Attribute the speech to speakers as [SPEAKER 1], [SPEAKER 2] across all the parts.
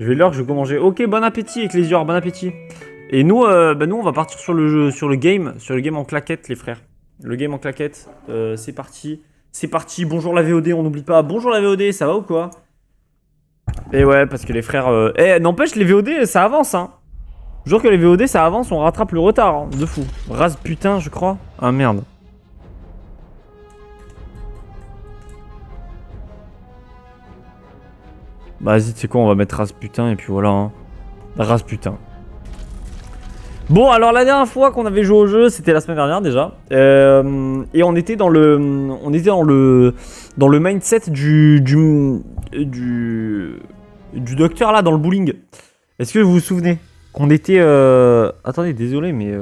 [SPEAKER 1] Je vais l'heure que je vais go manger. Ok, bon appétit, Ecclésior, bon appétit. Et nous, nous, on va partir sur le jeu, sur le game en claquette, les frères. Le game en claquette, c'est parti. C'est parti, bonjour la VOD, on n'oublie pas. Bonjour la VOD, ça va ou quoi? Et ouais, parce que les frères... n'empêche, les VOD, ça avance, hein. Je jure que les VOD, ça avance, on rattrape le retard, hein, de fou. Race putain, je crois. Ah, merde. Bah, vas-y, tu sais quoi, on va mettre race putain, et puis voilà, hein. Race putain. Bon, alors la dernière fois qu'on avait joué au jeu, c'était la semaine dernière déjà, et on était dans le mindset du docteur là dans le bowling. Est-ce que vous vous souvenez qu'on était attendez, désolé, mais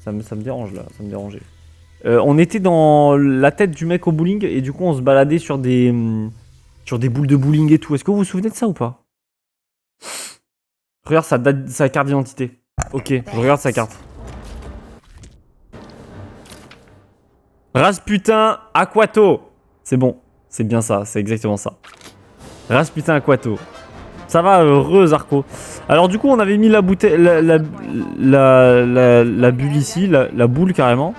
[SPEAKER 1] ça me dérange là, ça me dérangeait. On était dans la tête du mec au bowling et du coup on se baladait sur des boules de bowling et tout. Est-ce que vous vous souvenez de ça ou pas? Regarde sa carte d'identité. Ok, je regarde sa carte. Rasputin Aquato. C'est bon, c'est bien ça, c'est exactement ça. Rasputin Aquato. Ça va, heureux Zarco. Alors du coup, on avait mis la bouteille, la bulle ici, la boule carrément.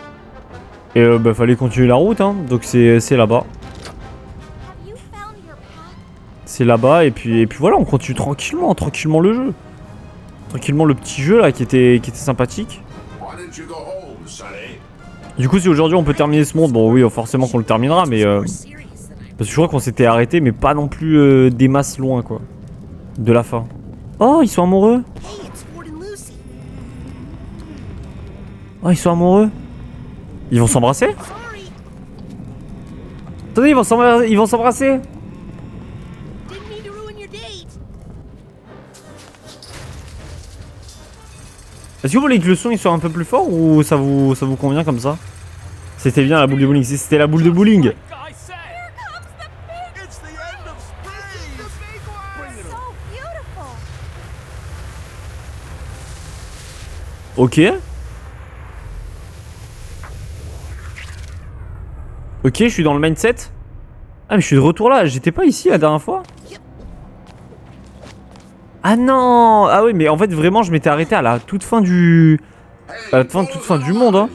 [SPEAKER 1] Et bah fallait continuer la route, hein. Donc c'est là-bas. C'est là-bas et puis voilà, on continue tranquillement le jeu. Tranquillement le petit jeu là qui était sympathique. Du coup si aujourd'hui on peut terminer ce monde, bon oui forcément qu'on le terminera mais parce que je crois qu'on s'était arrêté mais pas non plus des masses loin quoi. De la fin. Oh ils sont amoureux. Oh ils sont amoureux. Ils vont s'embrasser. Attendez ils vont s'embrasser. Est-ce que vous voulez que le son il soit un peu plus fort ou ça vous convient comme ça? C'était bien la boule de bowling, c'était la boule de bowling. Ok. Ok, je suis dans le mindset. Ah mais je suis de retour là, j'étais pas ici la dernière fois. Ah non! Ah oui, mais en fait, vraiment, je m'étais arrêté à la toute fin du... À la toute fin du monde, hein.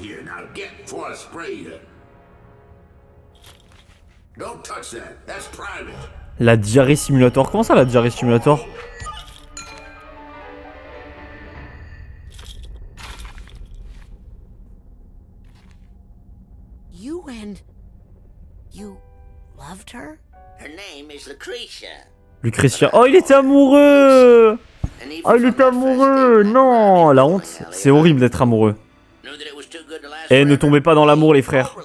[SPEAKER 1] La diarrhée simulator. Comment ça, la diarrhée simulator? Lucretia. Oh, il était amoureux! Oh, il était amoureux! Non! La honte. C'est horrible d'être amoureux. Eh, ne tombez pas dans l'amour, les frères.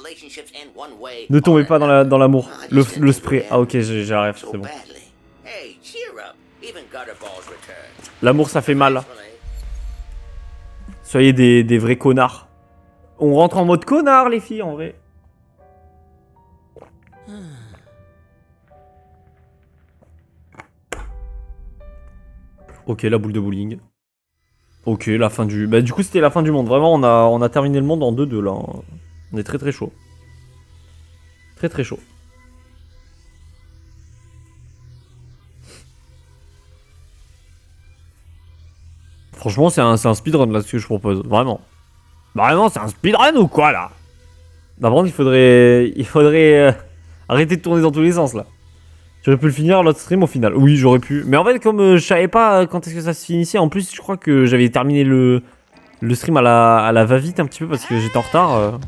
[SPEAKER 1] Ne tombez pas dans l'amour. Le spray. Ah, ok, j'arrive, c'est bon. L'amour, ça fait mal. Soyez des vrais connards. On rentre en mode connard, les filles, en vrai. Ok, la boule de bowling. Ok, la fin du... Bah du coup c'était la fin du monde. Vraiment on a terminé le monde en 2-2 là. On est très chaud. Très chaud. Franchement c'est un speedrun là ce que je propose. Vraiment. Vraiment c'est un speedrun ou quoi là? D'abord il faudrait arrêter de tourner dans tous les sens là. J'aurais pu le finir l'autre stream au final. Oui, j'aurais pu. Mais en fait, comme je savais pas quand est-ce que ça se finissait, en plus, je crois que j'avais terminé le stream à la va-vite un petit peu parce que j'étais en retard.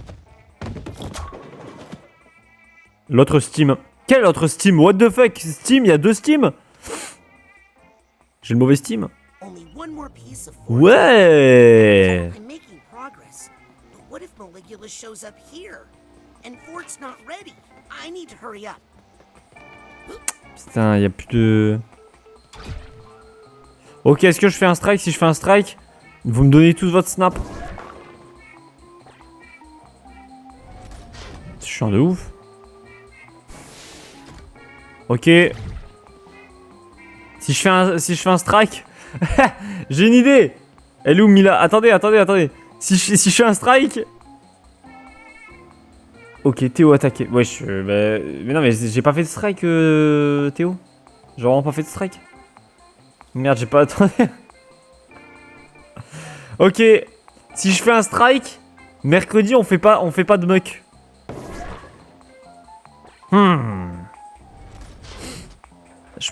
[SPEAKER 1] L'autre Steam. Quel autre Steam? What the fuck? Steam, il y a 2 Steam? J'ai le mauvais Steam. Ouais. Putain, il y a plus de... Ok, est-ce que je fais un strike? Si je fais un strike, vous me donnez tous votre snap. C'est chiant de ouf. Ok. Si je fais un strike... J'ai une idée. Elle est où Mila? Attendez. Si je fais un strike... Ok, Théo attaqué. Wesh, mais non, mais j'ai pas fait de strike, Théo. J'ai vraiment pas fait de strike. Merde, j'ai pas attendu. Ok. Si je fais un strike, mercredi, on fait pas de muck. Je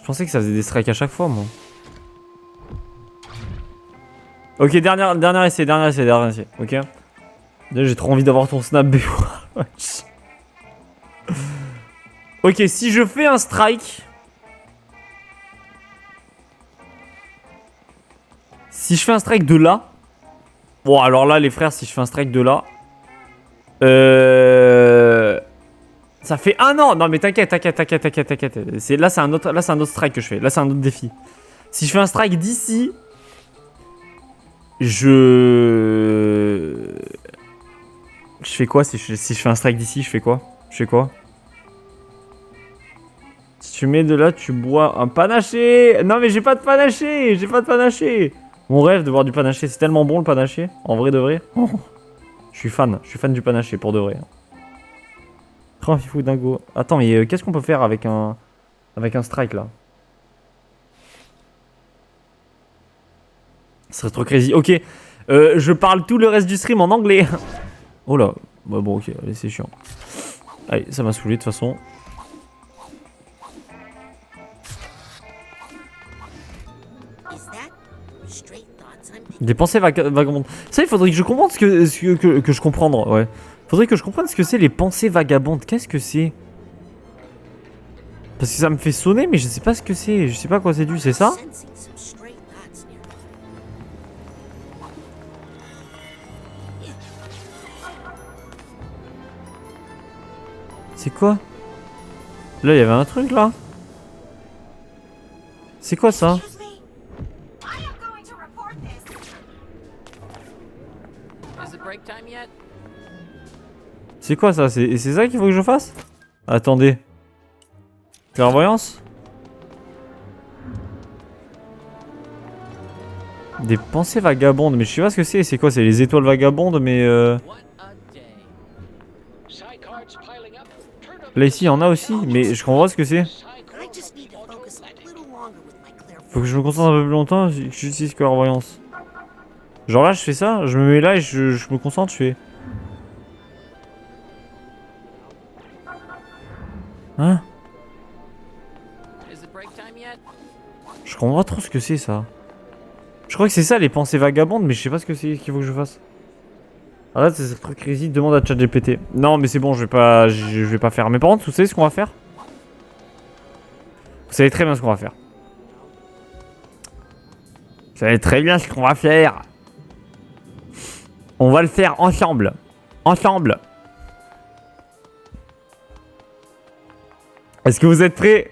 [SPEAKER 1] pensais que ça faisait des strikes à chaque fois, moi. Ok, dernier essai. Ok. J'ai trop envie d'avoir ton snap BO. Ok, si je fais un strike. Si je fais un strike de là. Bon, alors là, les frères, si je fais un strike de là. Ça fait un an. Non, mais t'inquiète. Là, c'est un autre strike que je fais. Là, c'est un autre défi. Si je fais un strike d'ici. Je fais quoi si je fais un strike d'ici, je fais quoi? Si tu mets de là, tu bois un panaché. Non mais j'ai pas de panaché. Mon rêve de boire du panaché, c'est tellement bon le panaché. En vrai de vrai. Oh. Je suis fan du panaché pour de vrai. Oh, fifou dingo. Attends, mais qu'est-ce qu'on peut faire avec un strike là? Ce serait trop crazy. Ok, je parle tout le reste du stream en anglais. Oh là, bah bon ok, allez c'est chiant. Allez, ça m'a saoulé de toute façon. Des pensées vagabondes. Ça, il faudrait que je comprenne que je comprendre, ouais. Faudrait que je comprenne ce que c'est les pensées vagabondes. Qu'est-ce que c'est? Parce que ça me fait sonner, mais je sais pas ce que c'est. Je sais pas à quoi c'est dû, c'est ça? C'est quoi? Là, il y avait un truc là. C'est quoi ça? C'est quoi ça? C'est ça qu'il faut que je fasse? Attendez. Clairvoyance? Des pensées vagabondes, mais je sais pas ce que c'est. C'est quoi? C'est les étoiles vagabondes, mais là ici, il y en a aussi, mais je comprends pas ce que c'est. Faut que je me concentre un peu plus longtemps, j'utilise clairvoyance. Genre là, je fais ça, je me mets là et je me concentre, je fais... Hein? Je comprends pas trop ce que c'est ça. Je crois que c'est ça les pensées vagabondes, mais je sais pas ce que c'est qu'il faut que je fasse. Ah là, c'est trop crazy, demande à ChatGPT. Non, mais c'est bon, je vais pas faire. Mais par contre, vous savez ce qu'on va faire? Vous savez très bien ce qu'on va faire. Vous savez très bien ce qu'on va faire. On va le faire ensemble. Ensemble. Est-ce que vous êtes prêts?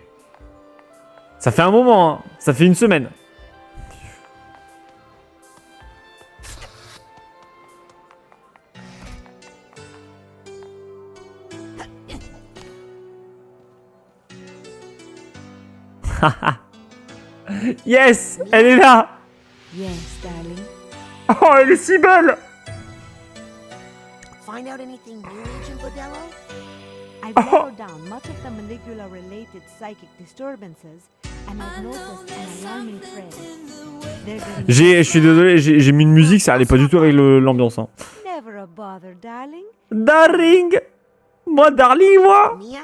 [SPEAKER 1] Ça fait un moment, hein. Ça fait une semaine. Yes, elle est là.
[SPEAKER 2] Yes, darling.
[SPEAKER 1] Oh, elle est si belle.
[SPEAKER 2] Find out anything new, Agent Bodello? I've narrowed down much of the molecular-related psychic disturbances, and I've noticed an alarming trend.
[SPEAKER 1] Je suis désolé, j'ai mis une musique, ça allait pas du tout avec l'ambiance. Hein.
[SPEAKER 2] Never a bother, darling.
[SPEAKER 1] Darling, moi, darling, moi.
[SPEAKER 2] Mia?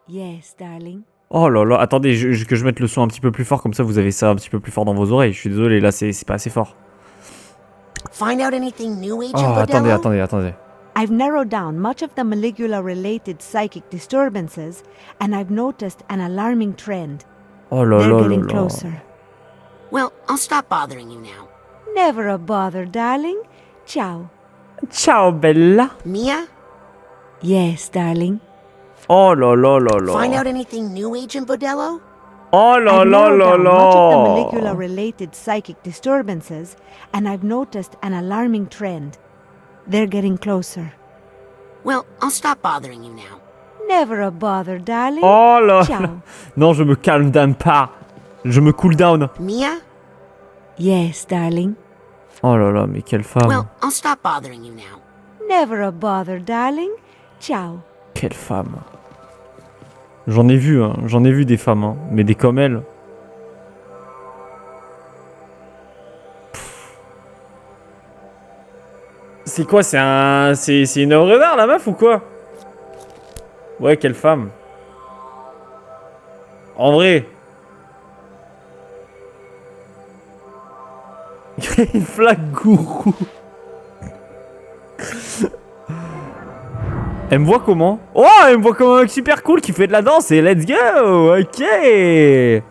[SPEAKER 2] Yes, darling.
[SPEAKER 1] Oh là là, attendez, que je mette le son un petit peu plus fort, comme ça vous avez ça un petit peu plus fort dans vos oreilles. Je suis désolé, là c'est pas assez fort.
[SPEAKER 2] Find out anything new, Agent
[SPEAKER 1] Oh,
[SPEAKER 2] Bodello?
[SPEAKER 1] attendez.
[SPEAKER 2] I've narrowed down much of the molecular-related psychic disturbances, and I've noticed an alarming trend.
[SPEAKER 1] Oh là
[SPEAKER 2] They're
[SPEAKER 1] là là
[SPEAKER 2] getting
[SPEAKER 1] là.
[SPEAKER 2] closer.
[SPEAKER 3] Well, I'll stop bothering you now.
[SPEAKER 2] Never a bother, darling. Ciao.
[SPEAKER 1] Ciao, Bella.
[SPEAKER 3] Mia?
[SPEAKER 2] Yes, darling.
[SPEAKER 1] Oh là là là
[SPEAKER 3] Find
[SPEAKER 1] là.
[SPEAKER 3] out anything new, Agent Bodello?
[SPEAKER 1] Oh là
[SPEAKER 2] I've
[SPEAKER 1] là
[SPEAKER 2] narrowed
[SPEAKER 1] là
[SPEAKER 2] down much of the
[SPEAKER 1] là.
[SPEAKER 2] molecular-related psychic disturbances, and I've noticed an alarming trend. They're getting closer.
[SPEAKER 3] Well, I'll stop bothering you now.
[SPEAKER 2] Never a bother, darling.
[SPEAKER 1] Oh là là.
[SPEAKER 2] Ciao.
[SPEAKER 1] Non, je me calme down pas. Je me cool down.
[SPEAKER 3] Mia?
[SPEAKER 2] Yes, darling.
[SPEAKER 1] Oh là là, mais quelle femme.
[SPEAKER 3] Well, I'll stop bothering you now.
[SPEAKER 2] Never a bother, darling. Ciao.
[SPEAKER 1] Quelle femme. J'en ai vu des femmes, hein, mais des comme elle. C'est quoi, c'est une œuvre d'art, la meuf, ou quoi? Ouais, quelle femme. En vrai. Une flaque gourou. Elle me voit comment? Oh, elle me voit comme un mec super cool qui fait de la danse et let's go. Ok. Elle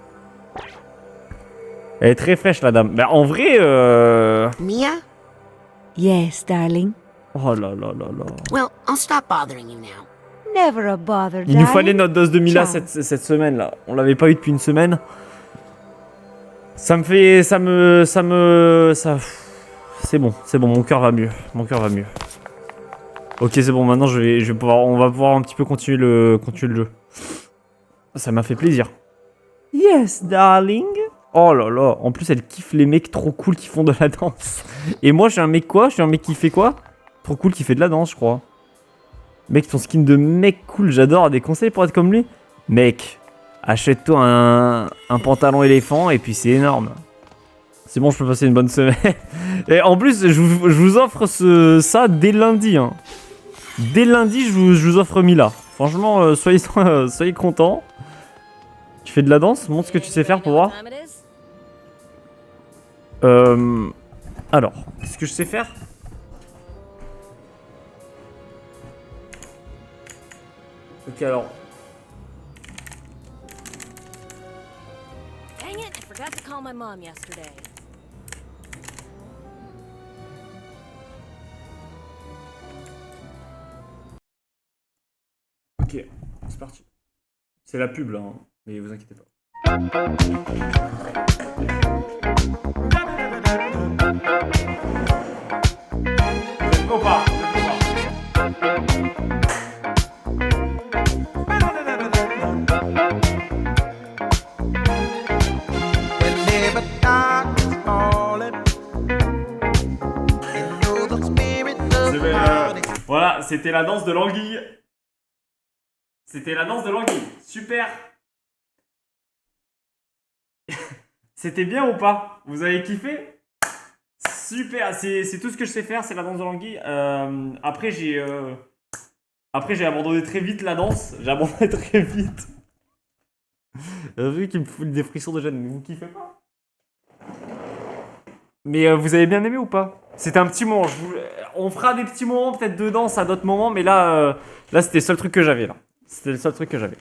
[SPEAKER 1] est très fraîche, la dame. Bah, en vrai,
[SPEAKER 3] Mia?
[SPEAKER 2] Yes, darling.
[SPEAKER 1] Oh là là là là.
[SPEAKER 3] Well, I'll stop bothering you now.
[SPEAKER 2] Never a bother,
[SPEAKER 1] Il nous
[SPEAKER 2] darling.
[SPEAKER 1] fallait notre dose de Mila
[SPEAKER 2] Ciao.
[SPEAKER 1] cette semaine là. On l'avait pas eu depuis une semaine. Ça me fait. Ça. C'est bon, mon cœur va mieux. Mon cœur va mieux. Ok, c'est bon, maintenant je vais pouvoir. On va pouvoir un petit peu continuer le jeu. Ça m'a fait plaisir. Yes, darling. Oh là là, en plus elle kiffe les mecs trop cool qui font de la danse. Et moi je suis un mec quoi? Je suis un mec qui fait quoi? Trop cool qui fait de la danse, je crois. Mec, ton skin de mec cool, j'adore. Des conseils pour être comme lui? Mec, achète-toi un pantalon éléphant et puis c'est énorme. C'est bon, je peux passer une bonne semaine. Et en plus, je vous offre ça dès lundi. Hein. Dès lundi, je vous offre Mila. Franchement, soyez contents. Tu fais de la danse? Montre ce que tu sais faire pour voir. Alors, qu'est-ce que je sais faire? Ok, alors.
[SPEAKER 4] Dang it, I forgot to call my mom yesterday.
[SPEAKER 1] Ok, c'est parti. C'est la pub là, hein, mais vous inquiétez pas. Vous êtes prêts ou pas? Voilà, c'était la danse de l'anguille. C'était la danse de l'anguille. Super. C'était bien ou pas? Vous avez kiffé? Super, c'est tout ce que je sais faire, c'est la danse de l'anguille. Après, j'ai abandonné très vite la danse. J'ai abandonné très vite. Vu qu'il me fout des frissons de gêne, mais vous kiffez pas? Mais vous avez bien aimé ou pas? C'était un petit moment. On fera des petits moments peut-être de danse à d'autres moments, mais là c'était le seul truc que j'avais là. C'était le seul truc que j'avais.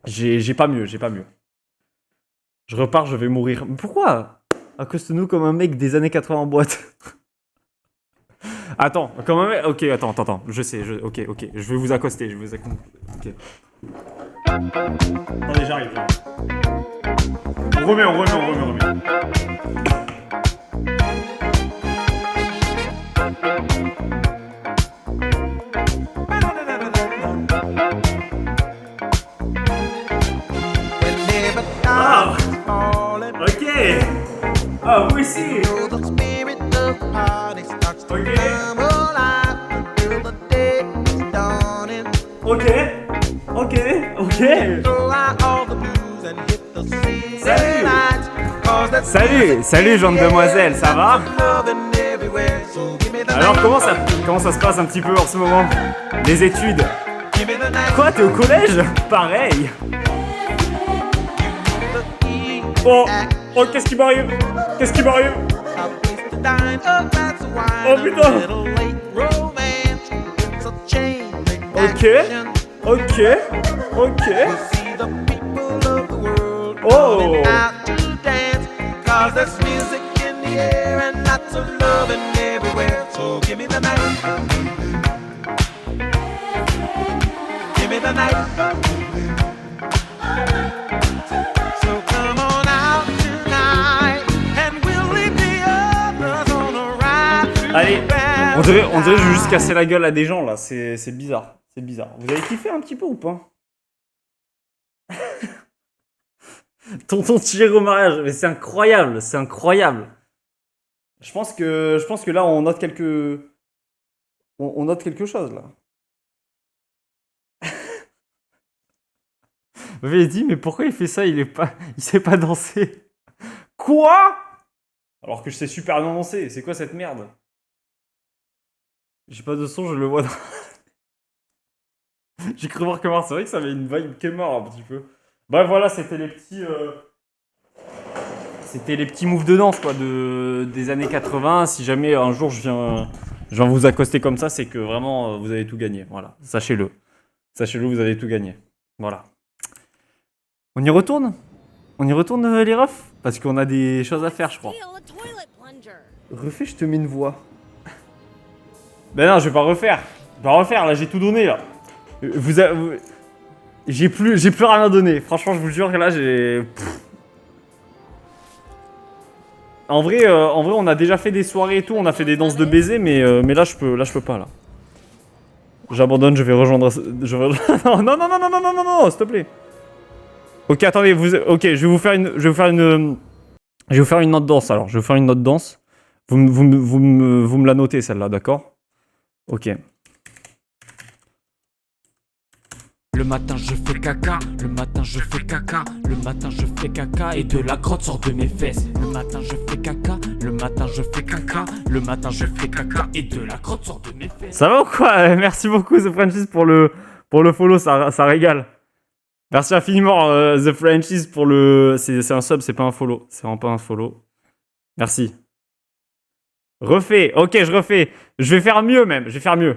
[SPEAKER 1] J'ai pas mieux, j'ai pas mieux. Je repars, je vais mourir. Mais pourquoi? Accoste-nous comme un mec des années 80 en boîte. Attends, comme un mec. Ok, attends. Je sais, ok. Je vais vous accoster, Ok. Attendez, j'arrive. On remet. Ah, ok. Ah, vous aussi. Ok. Salut, jeune demoiselle, ça va? Alors, comment ça se passe un petit peu en ce moment? Les études? Quoi, t'es au collège? Pareil. Oh, qu'est-ce qui m'arrive? Oh putain. Ok. Oh. Allez, on dirait que je vais juste casser la gueule à des gens là, c'est bizarre. Vous avez kiffé un petit peu ou pas? Tonton tiré au mariage, mais c'est incroyable. Je pense que là on note on note quelque chose là. Vous m'avez dit mais pourquoi il fait ça? Il sait pas danser. Quoi? Alors que je sais super bien danser. C'est quoi cette merde? J'ai pas de son, je le vois dans... J'ai cru voir comment, c'est vrai que ça avait une vibe Kmart un petit peu. Bref, voilà, c'était les petits... C'était les petits moves de danse, quoi, des années 80. Si jamais un jour je viens vous accoster comme ça, c'est que vraiment, vous avez tout gagné. Voilà, sachez-le. Sachez-le, vous avez tout gagné. Voilà. On y retourne? On y retourne, les refs? Parce qu'on a des choses à faire, je crois.
[SPEAKER 4] Steal a toilet plunger.
[SPEAKER 1] Refais, je te mets une voix. Ben non, je vais pas refaire. Je vais pas refaire, là, j'ai tout donné, là. J'ai plus rien à donner. Franchement, je vous jure que là, j'ai... En vrai, on a déjà fait des soirées et tout, on a fait des danses de baiser, mais là, je peux pas, là. J'abandonne, je vais rejoindre... Non, non, non, non, non, non, non, non, non, s'il te plaît. Ok, attendez, ok, je vais vous faire une note danse, alors. Je vais vous faire une note danse. Vous me la notez, celle-là, d'accord? Ok.
[SPEAKER 5] Le matin je fais caca, le matin je fais caca, le matin je fais caca et de la crotte sort de mes fesses. Le matin je fais caca, le matin je fais caca, le matin je fais caca et de la crotte sort de mes fesses.
[SPEAKER 1] Ça va ou quoi? Merci beaucoup The Frenchies pour le follow, ça régale. Merci infiniment The Frenchies pour le... C'est un sub, c'est pas un follow. C'est vraiment pas un follow. Merci. Refais. Ok, je refais. Je vais faire mieux même, je vais faire mieux.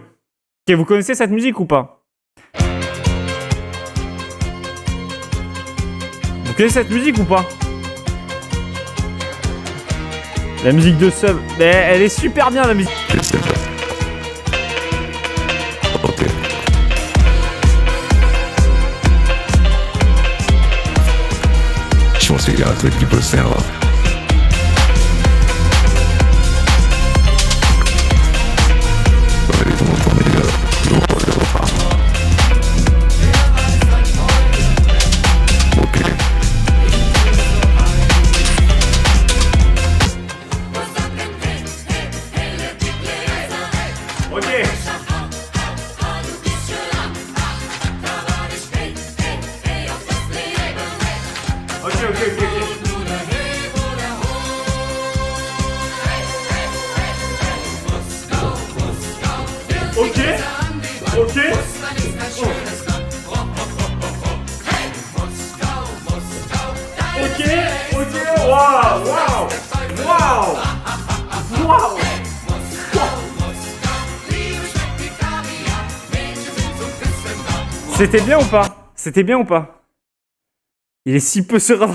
[SPEAKER 1] Ok, vous connaissez cette musique ou pas? Vous connaissez cette musique ou pas? La musique de sub, mais elle est super bien la musique.
[SPEAKER 6] Ok. Je pense qu'il y a un truc qui peut se faire là. Ouais, tout le monde tourne, les gars. Le refrain. Ok.
[SPEAKER 1] Ok. Ok. Ok. Waouh. C'était bien ou pas? C'était bien ou pas? Il est si peu serein.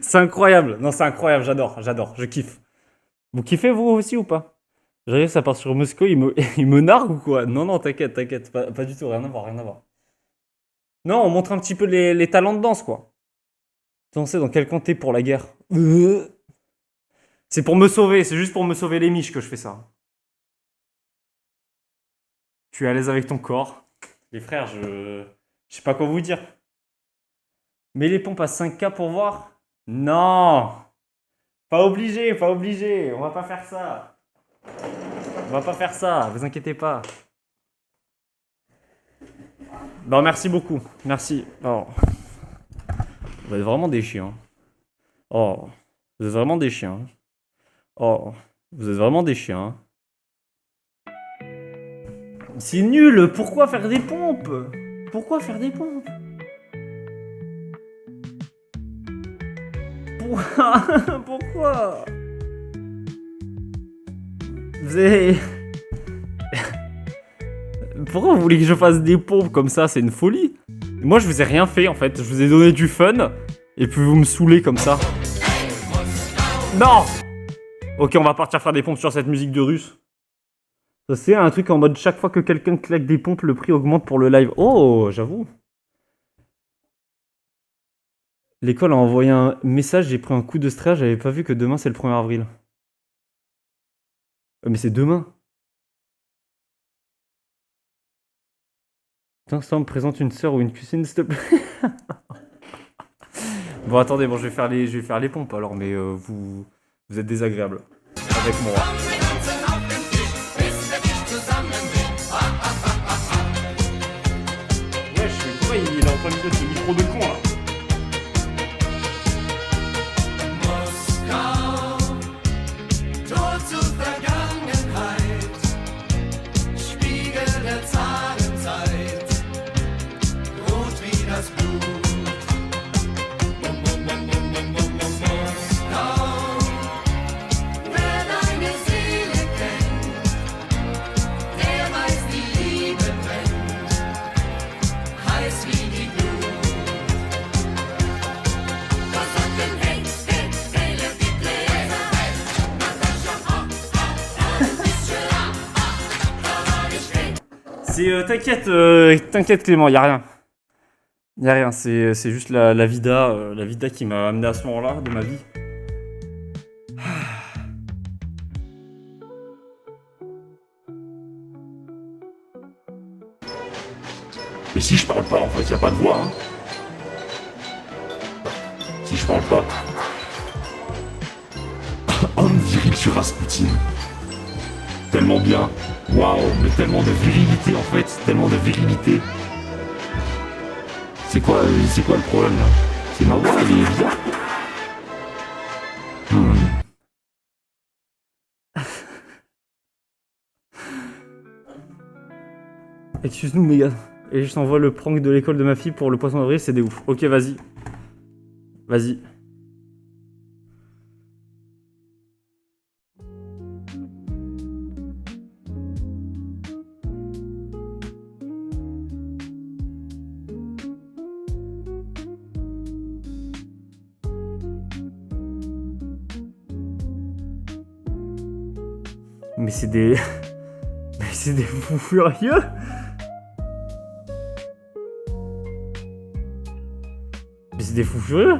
[SPEAKER 1] C'est incroyable. Non, c'est incroyable. J'adore. Je kiffe. Vous kiffez vous aussi ou pas? J'arrive, ça part sur Moscou. Il me nargue ou quoi? Non, t'inquiète. Pas du tout. Rien à voir. Non, on montre un petit peu les talents de danse, quoi. On sait dans quel camp t'es pour la guerre. C'est pour me sauver. C'est juste pour me sauver les miches que je fais ça. Tu es à l'aise avec ton corps. Les frères, je sais pas quoi vous dire. Mais les pompes à 5K pour voir? Non. Pas obligé. On va pas faire ça. Vous inquiétez pas. Bon, merci beaucoup. Merci. Oh. Vous êtes vraiment des chiens. Oh. Vous êtes vraiment des chiens. Oh. Vous êtes vraiment des chiens. C'est nul. Pourquoi faire des pompes? Pourquoi Vous avez... Pourquoi vous voulez que je fasse des pompes comme ça? C'est une folie. Moi, je vous ai rien fait, en fait. Je vous ai donné du fun. Et puis vous me saoulez comme ça. Non! Ok, on va partir faire des pompes sur cette musique de russe. Ça, c'est un truc en mode chaque fois que quelqu'un claque des pompes, le prix augmente pour le live. Oh, j'avoue. L'école a envoyé un message, j'ai pris un coup de stress, j'avais pas vu que demain c'est le 1er avril. Mais c'est demain. Putain, me présente une sœur ou une cuisine, s'il te plaît. Bon, attendez, je vais faire les pompes alors, mais vous êtes désagréable avec moi. Wesh, mais pourquoi il est en train de mettre ce micro de con là? T'inquiète Clément, y a rien. Y a rien, c'est juste la vida qui m'a amené à ce moment-là de ma vie.
[SPEAKER 6] Mais si je parle pas, en fait, y a pas de voix, hein. Si je parle pas... Homme viril sur Rasputin. Tellement bien. Waouh, mais tellement de virilité, en fait. Tellement de virilité. C'est quoi le problème, là? C'est ma voix, elle est bizarre.
[SPEAKER 1] Excuse-nous Megan. Et je t'envoie le prank de l'école de ma fille pour le poisson d'avril, c'est des ouf. Ok, vas-y. Vas-y. Mais c'est des... Mais c'est des fous furieux. Mais c'est des fous furieux.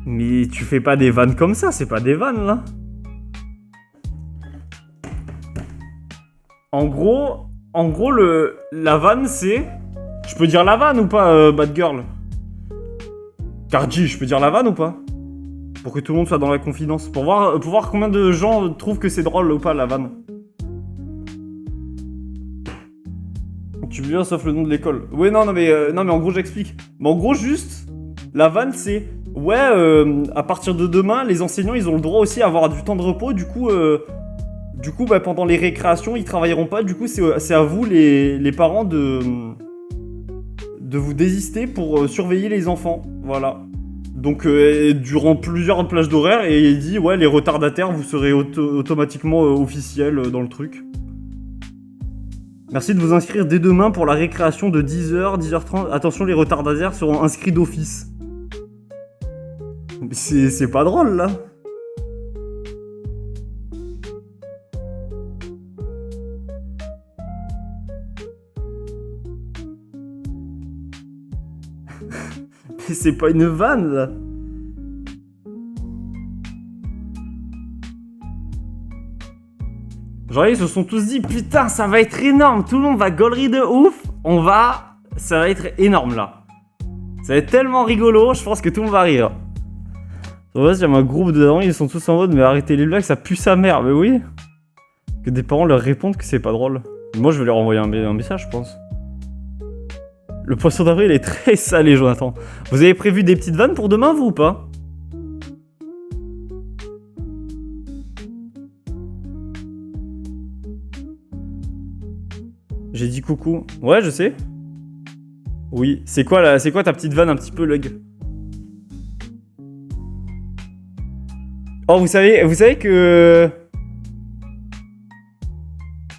[SPEAKER 1] Mais tu fais pas des vannes comme ça, c'est pas des vannes là. En gros la vanne c'est... Je peux dire la vanne ou pas, Bad Girl? Cardi, je peux dire la vanne ou pas? Pour que tout le monde soit dans la confidence. Pour voir combien de gens trouvent que c'est drôle ou pas la vanne. Tu veux bien sauf le nom de l'école. Ouais, non mais en gros j'explique. Mais en gros juste, la vanne c'est... Ouais, à partir de demain, les enseignants ils ont le droit aussi à avoir du temps de repos. Du coup, bah, pendant les récréations, ils travailleront pas. Du coup, c'est à vous les parents de vous désister pour surveiller les enfants. Voilà. Donc, durant plusieurs plages d'horaire, et il dit, ouais, les retardataires, vous serez automatiquement officiels dans le truc. Merci de vous inscrire dès demain pour la récréation de 10h, 10h30. Attention, les retardataires seront inscrits d'office. C'est pas drôle, là. Mais c'est pas une vanne, là. Genre, ils se sont tous dit, putain, ça va être énorme, tout le monde va gaulerie de ouf, ça va être énorme, là. Ça va être tellement rigolo, je pense que tout le monde va rire. En vrai, il y a un groupe de darons, ils sont tous en mode, mais arrêtez les blagues, ça pue sa mère, mais oui. Que des parents leur répondent que c'est pas drôle. Moi, je vais leur envoyer un message, je pense. Le poisson d'avril est très salé, Jonathan. Vous avez prévu des petites vannes pour demain, vous, ou pas? J'ai dit coucou. Ouais, je sais. Oui. C'est quoi ta petite vanne un petit peu, Lug? Oh, vous savez que...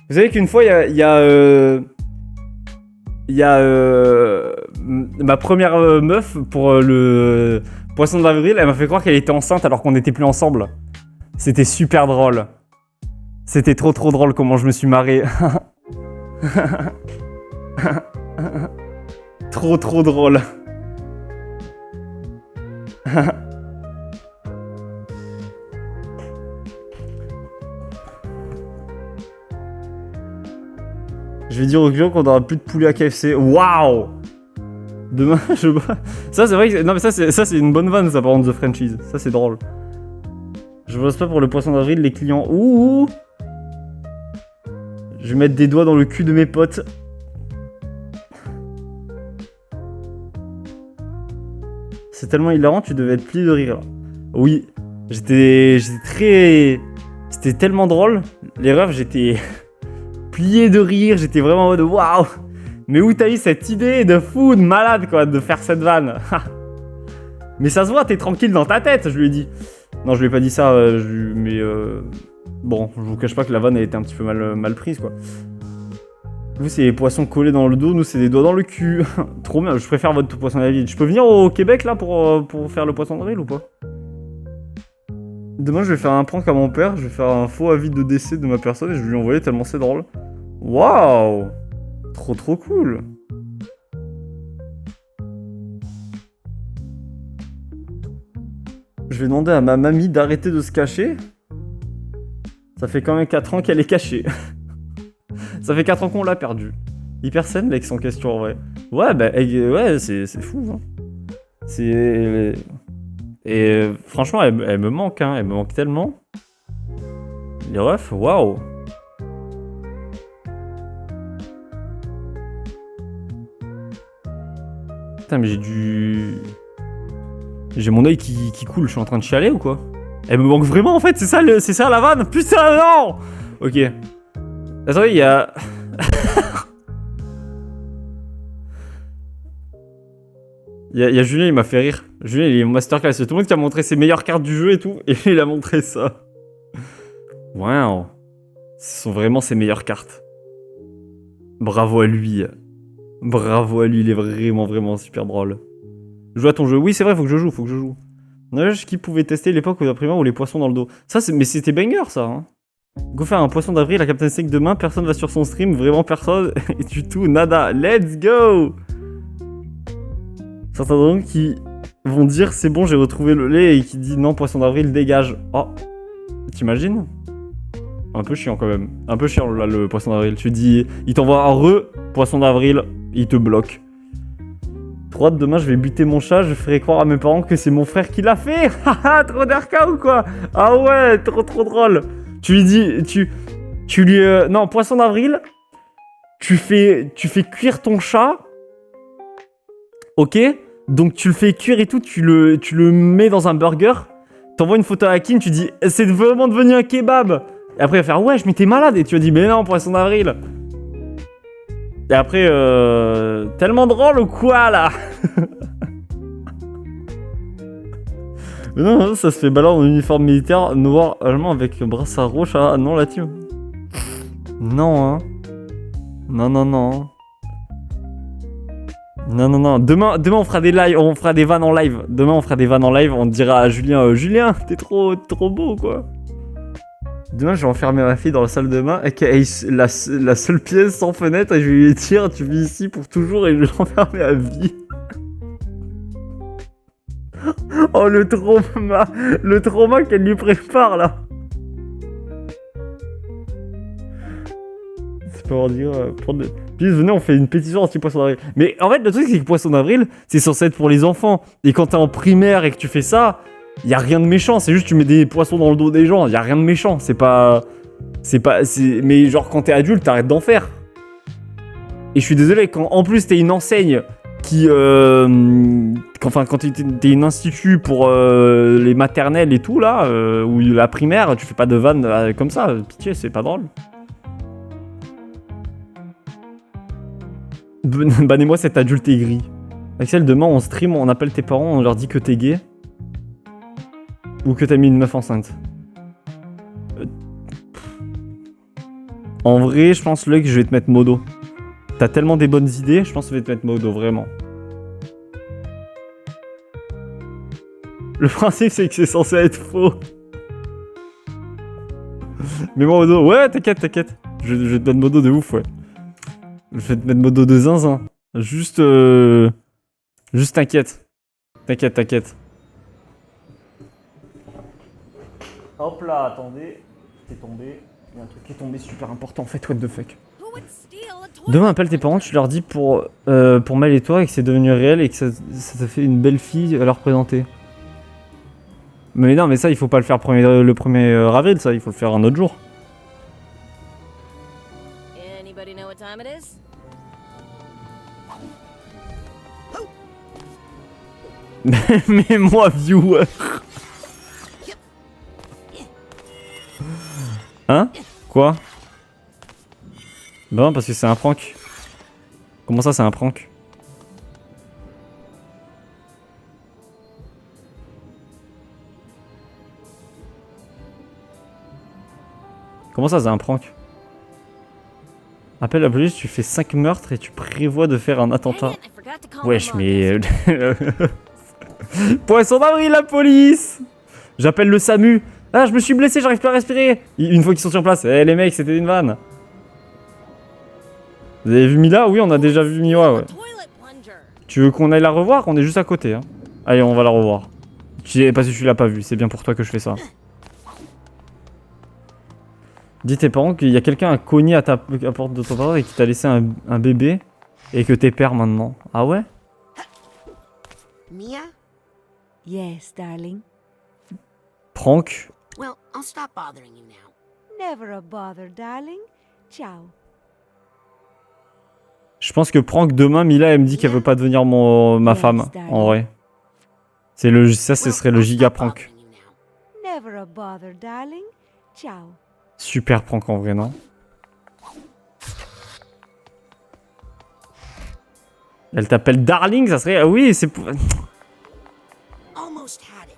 [SPEAKER 1] Vous savez qu'une fois, il y a ma première meuf pour le poisson d'avril, elle m'a fait croire qu'elle était enceinte alors qu'on n'était plus ensemble. C'était super drôle. C'était trop drôle comment je me suis marré. Trop drôle. Je vais dire aux clients qu'on n'aura plus de poulet à KFC. Waouh! Demain, ça, c'est vrai que... Non, mais ça, c'est une bonne vanne, ça, par contre, The Frenchies. Ça, c'est drôle. Je bosse pas pour le poisson d'avril, les clients... Ouh! Je vais mettre des doigts dans le cul de mes potes. C'est tellement hilarant, tu devais être plié de rire, là. Oui. C'était C'était tellement drôle. Les refs, j'étais plié de rire. J'étais vraiment en mode waouh. Mais où t'as eu cette idée de fou, de malade, quoi, de faire cette vanne? Mais ça se voit, t'es tranquille dans ta tête, je lui ai dit. Non, je lui ai pas dit ça, mais bon, je vous cache pas que la vanne a été un petit peu mal prise, quoi. Vous, c'est les poissons collés dans le dos, nous, c'est des doigts dans le cul. Trop bien, je préfère votre poisson d'avril. Je peux venir au Québec, là, pour faire le poisson d'avril ou pas? Demain, je vais faire un prank à mon père, je vais faire un faux avis de décès de ma personne et je vais lui envoyer tellement c'est drôle. Waouh! Trop cool! Je vais demander à ma mamie d'arrêter de se cacher. Ça fait quand même 4 ans qu'elle est cachée. Ça fait 4 ans qu'on l'a perdue. Hyper saine avec son question en vrai. Ouais, bah, ouais, c'est fou. Hein. Et franchement, elle me manque, hein. Elle me manque tellement. Les refs, waouh! Putain, mais j'ai mon œil qui coule, je suis en train de chialer ou quoi? Elle me manque vraiment en fait, c'est ça la vanne? Putain, non! Ok. Attendez, il y a... Il y a Julien, il m'a fait rire. Julien, il est masterclass. C'est tout le monde qui a montré ses meilleures cartes du jeu et tout, et il a montré ça. Waouh. Ce sont vraiment ses meilleures cartes. Bravo à lui. Bravo à lui, il est vraiment super drôle. Joue à ton jeu. Oui, c'est vrai, faut que je joue. Qui pouvait tester l'époque où primaire ou les poissons dans le dos. Ça, mais c'était banger, ça. Hein. Go faire un poisson d'avril à Captain Snake demain, personne va sur son stream, vraiment personne. Et du tout, nada. Let's go! Certains d'entre eux qui vont dire c'est bon, j'ai retrouvé le lait, et qui dit non, poisson d'avril, dégage. Oh, t'imagines? Un peu chiant quand même. Un peu chiant là, le poisson d'avril. Tu dis, il t'envoie un poisson d'avril, il te bloque. Trop hâte, demain je vais buter mon chat, je ferai croire à mes parents que c'est mon frère qui l'a fait. Haha, trop d'arca ou quoi? Ah ouais, trop drôle. Tu lui dis, tu lui... non, poisson d'avril, tu fais cuire ton chat. Ok? Donc tu le fais cuire et tout, tu le mets dans un burger. T'envoies une photo à Akin, tu dis, c'est vraiment devenu un kebab. Et après il va faire, ouais, mais t'es malade. Et tu vas dire, mais non, poisson d'avril. Et après, tellement drôle ou quoi, là? Non, ça se fait balader en uniforme militaire noir allemand avec brassard rouge. Ah non, la team. Non, hein. Non. Non. Demain, on fera des lives, on fera des vannes en live. Demain, on fera des vannes en live. On dira à Julien, Julien, t'es trop beau, quoi. Demain, je vais enfermer ma fille dans la salle de bain, la seule pièce sans fenêtre, et je vais lui dire, tu vis ici pour toujours, et je vais l'enfermer à vie. Oh, le trauma qu'elle lui prépare, là. C'est pas dire, Puis venez, on fait une pétition anti-poisson d'avril. Mais en fait, le truc, c'est que poisson d'avril, c'est censé être pour les enfants. Et quand t'es en primaire et que tu fais ça, y a rien de méchant. C'est juste tu mets des poissons dans le dos des gens. Y a rien de méchant. Mais genre, quand t'es adulte, t'arrêtes d'en faire. Et je suis désolé, quand en plus t'es une enseigne qui... quand t'es une institut pour les maternelles et tout, là, ou la primaire, tu fais pas de vannes comme ça. Pitié, c'est pas drôle. Bannez-moi cet adulte aigri. Axel, demain on stream, on appelle tes parents, on leur dit que t'es gay. Ou que t'as mis une meuf enceinte. En vrai, je pense, Luck, je vais te mettre modo. T'as tellement des bonnes idées, je pense que je vais te mettre modo, vraiment. Le principe, c'est que c'est censé être faux. Mais moi, modo, ouais, t'inquiète. Je vais te mettre modo de ouf, ouais. Je vais te mettre modo de zinzin. Juste t'inquiète. T'inquiète. Hop là, attendez. C'est tombé. Il y a un truc qui est tombé super important en fait, what the fuck. Demain, appelle tes parents, tu leur dis pour Mel et toi et que c'est devenu réel et que ça t'a fait une belle fille à leur présenter. Mais non, mais ça, il faut pas le faire le 1er avril, ça, il faut le faire un autre jour.
[SPEAKER 4] Anybody know what time it is?
[SPEAKER 1] Mais moi, viewer. Hein? Quoi? Ben parce que c'est un prank. Comment ça c'est un prank? Comment ça c'est un prank? Appelle la police, tu fais 5 meurtres et tu prévois de faire un attentat.
[SPEAKER 4] Dang it, I forgot to call
[SPEAKER 1] Wesh
[SPEAKER 4] my mom.
[SPEAKER 1] mais... Poisson d'avril la police! J'appelle le SAMU. Ah je me suis blessé, j'arrive plus à respirer. Une fois qu'ils sont sur place. Eh les mecs c'était une vanne. Vous avez vu Mila? Oui on a déjà vu Miwa ouais.
[SPEAKER 4] Toilet plunger.
[SPEAKER 1] Tu veux qu'on aille la revoir? On est juste à côté hein. Allez on va la revoir. Parce que tu l'as pas vue, c'est bien pour toi que je fais ça. Dis tes parents qu'il y a quelqu'un à cogner à ta porte de ton père et qui t'a laissé un bébé et que t'es père maintenant. Ah ouais?
[SPEAKER 3] Mia?
[SPEAKER 2] Yes, darling.
[SPEAKER 1] Prank.
[SPEAKER 3] Well, I'll stop bothering you now.
[SPEAKER 2] Never a bother, darling. Ciao.
[SPEAKER 1] Je pense que prank demain, Mila elle me dit qu'elle veut pas devenir ma femme. En vrai. Ça ce serait le giga prank.
[SPEAKER 2] Never a bother, darling. Ciao.
[SPEAKER 1] Super prank en vrai non? Elle t'appelle Darling, ça serait... Ah oui c'est pour...
[SPEAKER 3] Almost had it.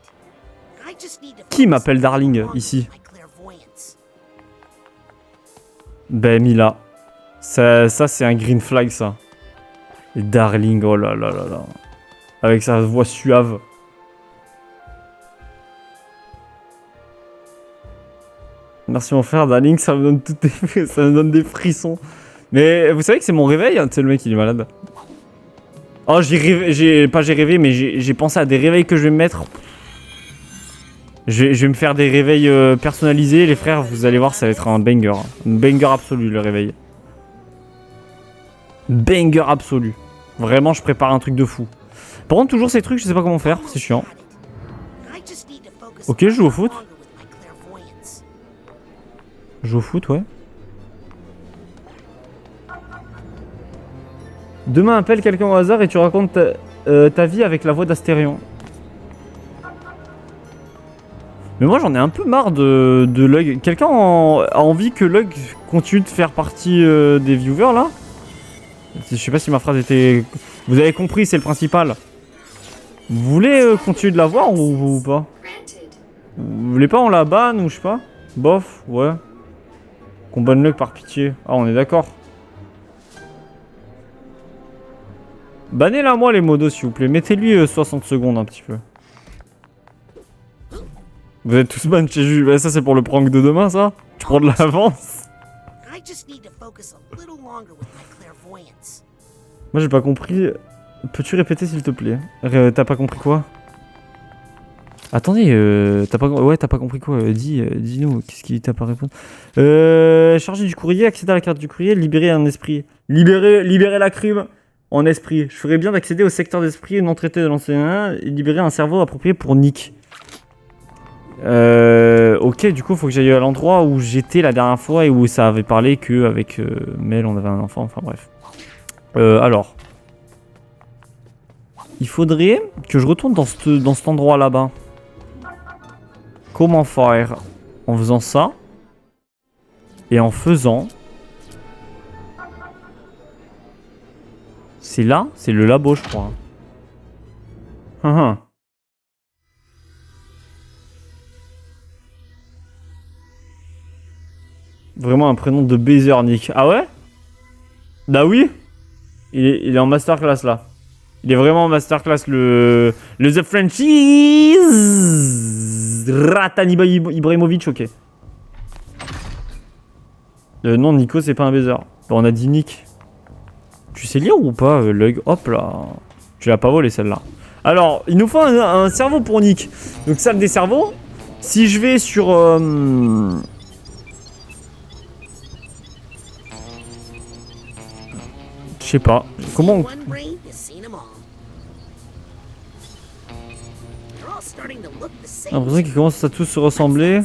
[SPEAKER 3] I just need to
[SPEAKER 1] Qui
[SPEAKER 3] focus
[SPEAKER 1] m'appelle
[SPEAKER 3] a
[SPEAKER 1] Darling,
[SPEAKER 3] little longer
[SPEAKER 1] ici?
[SPEAKER 3] with my clairvoyance.
[SPEAKER 1] Ben Mila. Ça c'est un green flag ça. Et Darling, oh là là là là. Avec sa voix suave. Merci mon frère, Darling, ça me donne ça me donne des frissons. Mais vous savez que c'est mon réveil, hein, tu sais le mec il est malade. Oh j'ai rêvé, mais j'ai pensé à des réveils que je vais me mettre. Je vais me faire des réveils personnalisés, les frères, vous allez voir ça va être un banger. Un banger absolu le réveil. Banger absolu. Vraiment je prépare un truc de fou. Par contre toujours ces trucs je sais pas comment faire, c'est chiant. Ok je joue au foot. Je joue au foot ouais. Demain appelle quelqu'un au hasard et tu racontes ta vie avec la voix d'Astérion. Mais moi j'en ai un peu marre de Lug. Quelqu'un a envie que Lug continue de faire partie des viewers là? Je sais pas si ma phrase était... Vous avez compris, c'est le principal. Vous voulez continuer de la voir ou pas? Vous voulez pas on la banne ou je sais pas? Bof, ouais. Qu'on banne Lug par pitié. Ah on est d'accord. Bannez-la moi les modos s'il vous plaît. Mettez-lui 60 secondes un petit peu. Vous êtes tous ban chez Jules. Bah, ça c'est pour le prank de demain ça? Tu prends de l'avance? Moi j'ai pas compris. Peux-tu répéter s'il te plaît? T'as pas compris quoi? Attendez, t'as pas compris quoi? Dis-nous, qu'est-ce qui t'a pas répondu? Charger du courrier, accéder à la carte du courrier, libérer un esprit. Libérer la crime en esprit. Je ferais bien d'accéder au secteur d'esprit non traité de l'enseignant et libérer un cerveau approprié pour Nick. Ok, du coup, faut que j'aille à l'endroit où j'étais la dernière fois et où ça avait parlé qu'avec Mel, on avait un enfant, enfin bref. Alors. Il faudrait que je retourne dans cet endroit là-bas. Comment faire? En faisant ça. Et en faisant... C'est là? C'est le labo, je crois. Vraiment un prénom de baiser, Nick. Ah ouais? Bah oui. Il est en masterclass là. Il est vraiment en masterclass le The Frenchies. Ratan Ibrahimovic, ok. Non, Nico, c'est pas un baiser. Bon, on a dit Nick. Tu sais lire ou pas, Lug? Hop là. Tu l'as pas volé celle-là. Alors, il nous faut un cerveau pour Nick. Donc, salle des cerveaux. Si je vais sur... Je sais pas. Comment on... J'ai l'impression qu'ils commencent à tous se ressembler.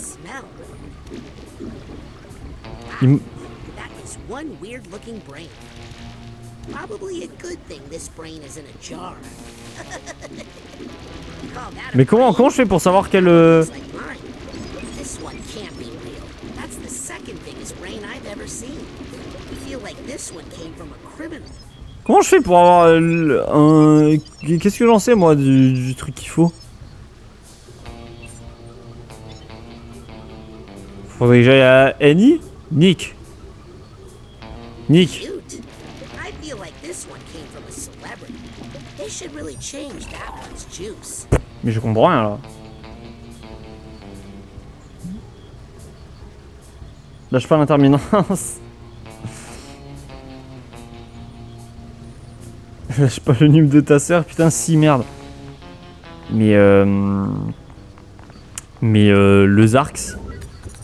[SPEAKER 1] Mais comment je fais pour savoir quel...
[SPEAKER 3] second biggest brain I've ever seen. I feel like this one came from a criminal.
[SPEAKER 1] Comment je fais pour avoir un... Qu'est-ce que j'en sais moi du truc qu'il faut? Faudrait que j'aille à Annie? Nick. Nick.
[SPEAKER 3] Cute. I feel like this one came from a celebrity. They should really change that one's juice.
[SPEAKER 1] Mais je comprends rien là. Lâche pas l'interminence. Lâche pas le nume de ta sœur, putain si merde. Mais le Zarx.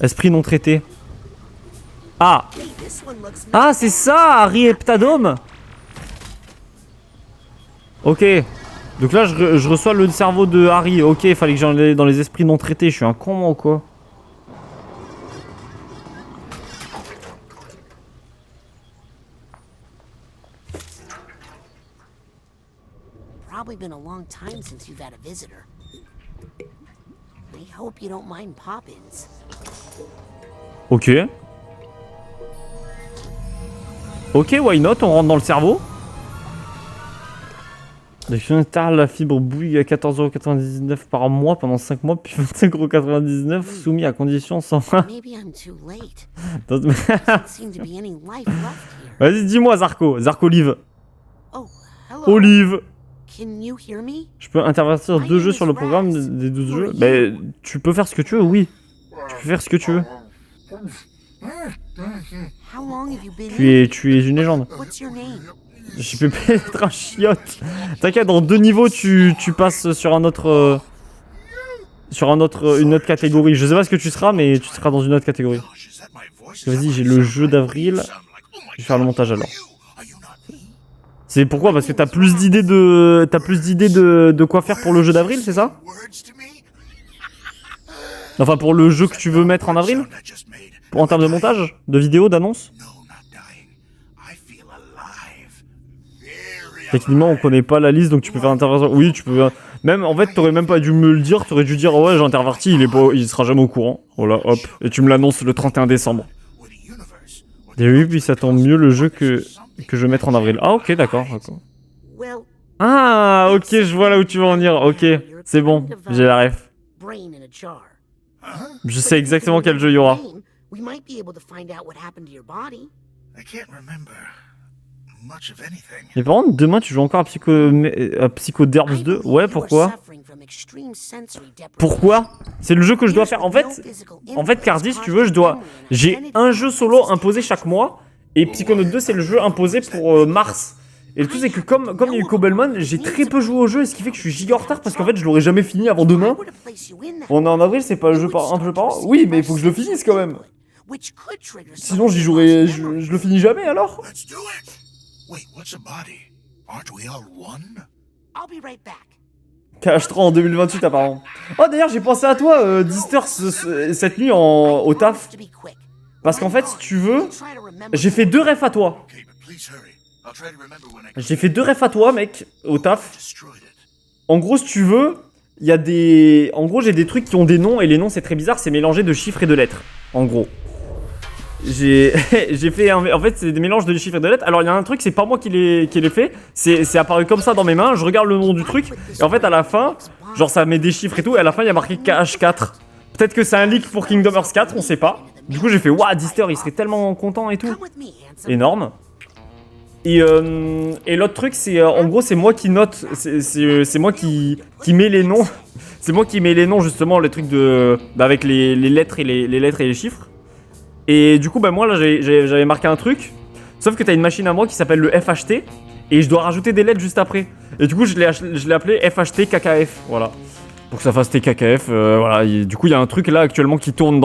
[SPEAKER 1] Esprit non traité. Ah.
[SPEAKER 3] Hey, this one looks
[SPEAKER 1] Ah c'est ça, Harry Heptadome. Ok. Donc là je reçois le cerveau de Harry. Ok, il fallait que j'en aille dans les esprits non traités. Je suis un con moi ou quoi?
[SPEAKER 3] probably been a long time since you've had a visitor. I hope you don't mind Poppins.
[SPEAKER 1] Ok. Ok, why not? On rentre dans le cerveau. La fibre bouille à 14,99€ par mois pendant 5 mois, puis 25,99€ soumis à conditions sans fin.
[SPEAKER 3] Maybe I'm too late. Doesn't seem to be any life left here.
[SPEAKER 1] Vas-y, dis-moi, Zarko. Zarko Olive.
[SPEAKER 3] Oh, hello.
[SPEAKER 1] Olive.
[SPEAKER 3] Can you hear me?
[SPEAKER 1] Je peux intervertir 2 jeux sur le programme des 12 jeux. Bah, tu peux faire ce que tu veux, oui. Tu peux faire ce que tu veux.
[SPEAKER 3] How long have you been
[SPEAKER 1] Tu es une légende.
[SPEAKER 3] What's your name?
[SPEAKER 1] Je peux pas être un chiotte. T'inquiète, dans 2 niveaux, tu passes sur un autre... une autre catégorie. Je sais pas ce que tu seras, mais tu seras dans une autre catégorie. Vas-y, j'ai le jeu d'avril. Je vais faire le montage alors. C'est pourquoi? Parce que t'as plus d'idées de quoi faire pour le jeu d'avril, c'est ça? Enfin, pour le jeu que tu veux mettre en avril? En termes de montage? De vidéo, d'annonce? Techniquement, on connaît pas la liste, donc tu peux faire interversion. Oui, tu peux... Même, en fait, t'aurais même pas dû me le dire. T'aurais dû dire, ouais, j'intervertis, il sera jamais au courant. Voilà, hop. Et tu me l'annonces le 31 décembre. Et oui, puis ça tombe mieux le jeu que je vais mettre en avril. Ah, ok, d'accord.
[SPEAKER 3] Well,
[SPEAKER 1] Ah, ok, je vois là où tu veux en venir. Ok, c'est bon, j'ai la ref.
[SPEAKER 3] brain in a jar.
[SPEAKER 1] Je sais exactement quel jeu il y aura.
[SPEAKER 3] Brain, we might be able to find out what happened to your body.
[SPEAKER 7] I can't remember much of anything.
[SPEAKER 1] Mais par contre, demain, tu joues encore à Psychoderms 2? Ouais, pourquoi? Pourquoi? C'est le jeu que je dois faire. En fait, Cardi, si tu veux, j'ai un jeu solo imposé chaque mois. Et Psychonaut 2, c'est le jeu imposé pour mars. Et le truc, c'est que comme il y a eu Cobblemon, j'ai très peu joué au jeu. Ce qui fait que je suis giga en retard parce qu'en fait, je l'aurais jamais fini avant demain. On est en avril, c'est pas un jeu par an? Oui, mais il faut que je le finisse quand même. Sinon, j'y jouerai. Je le finis jamais alors?
[SPEAKER 7] Let's do it. Wait, what's a body? Aren't we all one?
[SPEAKER 3] I'll be right back.
[SPEAKER 1] KH3 en 2028 apparemment. Oh d'ailleurs j'ai pensé à toi Dister cette nuit au taf. Parce qu'en fait si tu veux, j'ai fait 2 refs à toi.
[SPEAKER 7] Okay, but please hurry. I'll try to remember when I
[SPEAKER 1] J'ai fait 2 refs à toi mec, au taf.
[SPEAKER 7] destroyed it.
[SPEAKER 1] En gros si tu veux, il y a des... En gros j'ai des trucs qui ont des noms et les noms c'est très bizarre, c'est mélangé de chiffres et de lettres. En gros. J'ai fait en fait c'est des mélanges de chiffres et de lettres. Alors il y a un truc, c'est pas moi qui l'ai fait, c'est apparu comme ça dans mes mains, je regarde le nom du truc et en fait à la fin, genre ça met des chiffres et tout et à la fin il y a marqué KH4. Peut-être que c'est un leak pour Kingdom Hearts 4, on sait pas. Du coup j'ai fait waouh, Dister il serait tellement content et tout.
[SPEAKER 3] Come with me, handsome.
[SPEAKER 1] Énorme. Et l'autre truc c'est en gros c'est moi qui note, c'est moi qui met les noms. C'est moi qui mets les noms justement, les trucs de avec les lettres et les lettres et les chiffres. Et du coup, bah moi là j'avais marqué un truc, sauf que t'as une machine à moi qui s'appelle le FHT, et je dois rajouter des lettres juste après. Et du coup, je l'ai appelé FHT KKF, voilà. Pour que ça fasse TKKF, voilà. Et du coup, il y a un truc là actuellement qui tourne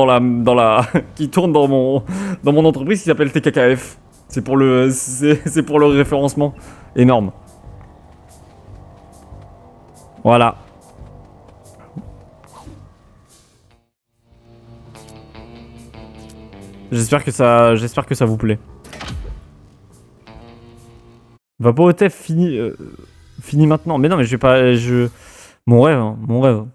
[SPEAKER 1] qui tourne dans mon entreprise qui s'appelle TKKF. C'est pour le référencement. Énorme. Voilà. J'espère que ça vous plaît. Va pas au TEF, fini maintenant. Mais non, mais je vais pas... Mon rêve, hein, mon rêve.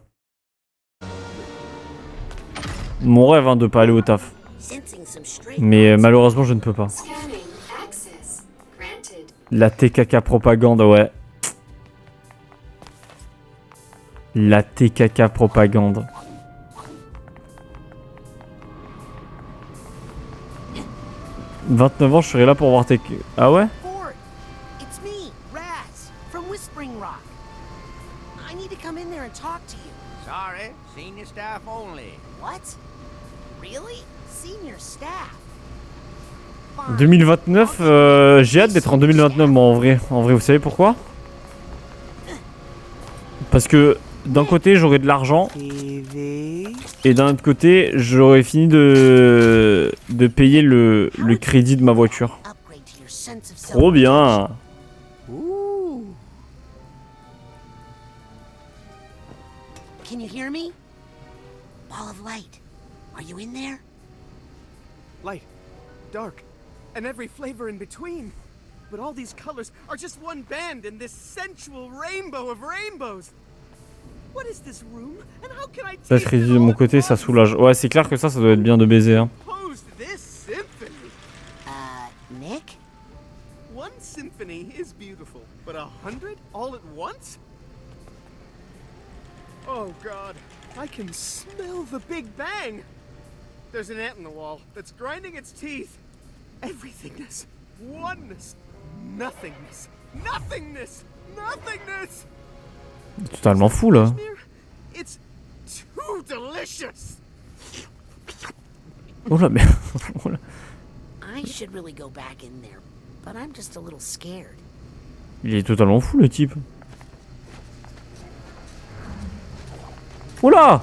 [SPEAKER 1] Mon rêve, hein, de pas aller au taf.
[SPEAKER 3] sensing some stray
[SPEAKER 1] Mais malheureusement, je ne peux pas.
[SPEAKER 8] Scanning access granted.
[SPEAKER 1] La TKK propagande, ouais. La TKK propagande. « 29 ans, je serai là pour voir tes... » Ah ouais?
[SPEAKER 3] Ford, it's me, Raz, from Whispering Rock. I need to come in there and talk to you.
[SPEAKER 9] Sorry, senior staff only.
[SPEAKER 3] What? Really? Senior staff? Fine.
[SPEAKER 1] 2029, j'ai hâte d'être en 2029, moi, en vrai. En vrai, vous savez pourquoi? Parce que d'un côté, j'aurai de l'argent. Et d'un autre côté, j'aurais fini de payer le crédit de ma voiture.
[SPEAKER 3] Upgrade to your sense of
[SPEAKER 1] Trop bien.
[SPEAKER 3] Ooh. Can you hear me? Ball of light. Are you in there?
[SPEAKER 10] Light, dark, and every flavor in between. But all these colors are just one band in this sensual rainbow of rainbows. What is this room? And how can I
[SPEAKER 1] Ça,
[SPEAKER 10] taste
[SPEAKER 1] crédit
[SPEAKER 10] it
[SPEAKER 1] de
[SPEAKER 10] all
[SPEAKER 1] mon
[SPEAKER 10] at
[SPEAKER 1] côté, ça
[SPEAKER 10] once?
[SPEAKER 1] soulage. Ouais, c'est clair que ça doit être bien de baiser. Hein.
[SPEAKER 10] Composed this symphony.
[SPEAKER 3] Nick?
[SPEAKER 10] One symphony is beautiful, but 100 all at once? Oh God, I can smell the Big Bang. There's an ant in the wall that's grinding its teeth. Everythingness, oneness, nothingness, nothingness, nothingness.
[SPEAKER 1] Totalement fou là.
[SPEAKER 10] It's too delicious.
[SPEAKER 1] Oh là, mais. Oh là.
[SPEAKER 3] I should really go back in there, but I'm just a little scared.
[SPEAKER 1] Il est totalement fou le type. Oula!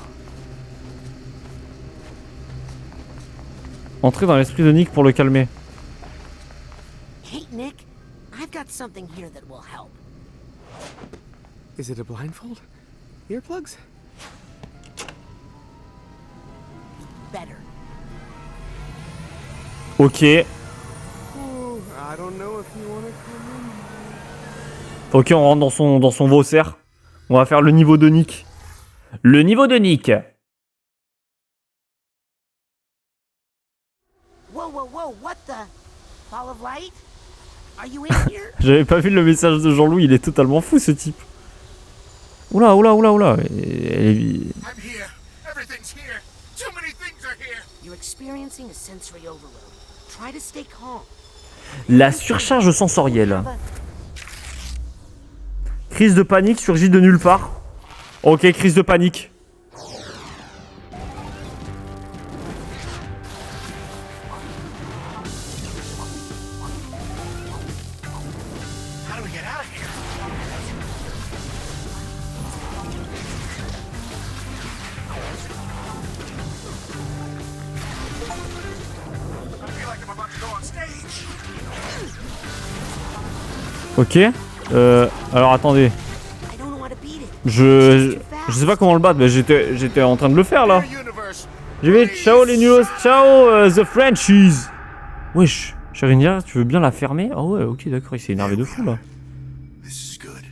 [SPEAKER 1] Entrez dans l'esprit de Nick pour le calmer.
[SPEAKER 3] Hey, Nick, I've got something here that will help.
[SPEAKER 10] Is it a blindfold? Earplugs?
[SPEAKER 3] Better.
[SPEAKER 1] Ok.
[SPEAKER 10] Ooh, I don't know if you wanna come in.
[SPEAKER 1] Ok, on rentre dans son Vausser. On va faire le niveau de Nick. Le niveau de Nick.
[SPEAKER 3] Whoa, whoa, whoa, what the? Ball of light? Are you in here?
[SPEAKER 1] J'avais pas vu le message de Jean-Louis, il est totalement fou ce type. Oula, oula, oula, oula.
[SPEAKER 7] I'm here. Everything's here. Too many things are here.
[SPEAKER 3] You're experiencing a sensory overload. Try to stay calm.
[SPEAKER 1] La surcharge sensorielle. Crise de panique surgit de nulle part. Ok, crise de panique.
[SPEAKER 7] How do we get out of here? I feel like I'm about to go on stage.
[SPEAKER 1] Ok. Alors attendez.
[SPEAKER 3] I don't know how to beat it.
[SPEAKER 1] Je sais pas comment le battre, mais j'étais en train de le faire là.
[SPEAKER 7] Universe.
[SPEAKER 1] J'y vais, ciao les nulos, ciao the Frenchies. Wesh, Chérinia, tu veux bien la fermer? Ah ouais, ok, d'accord, il s'est énervé de fou là.
[SPEAKER 7] This is good.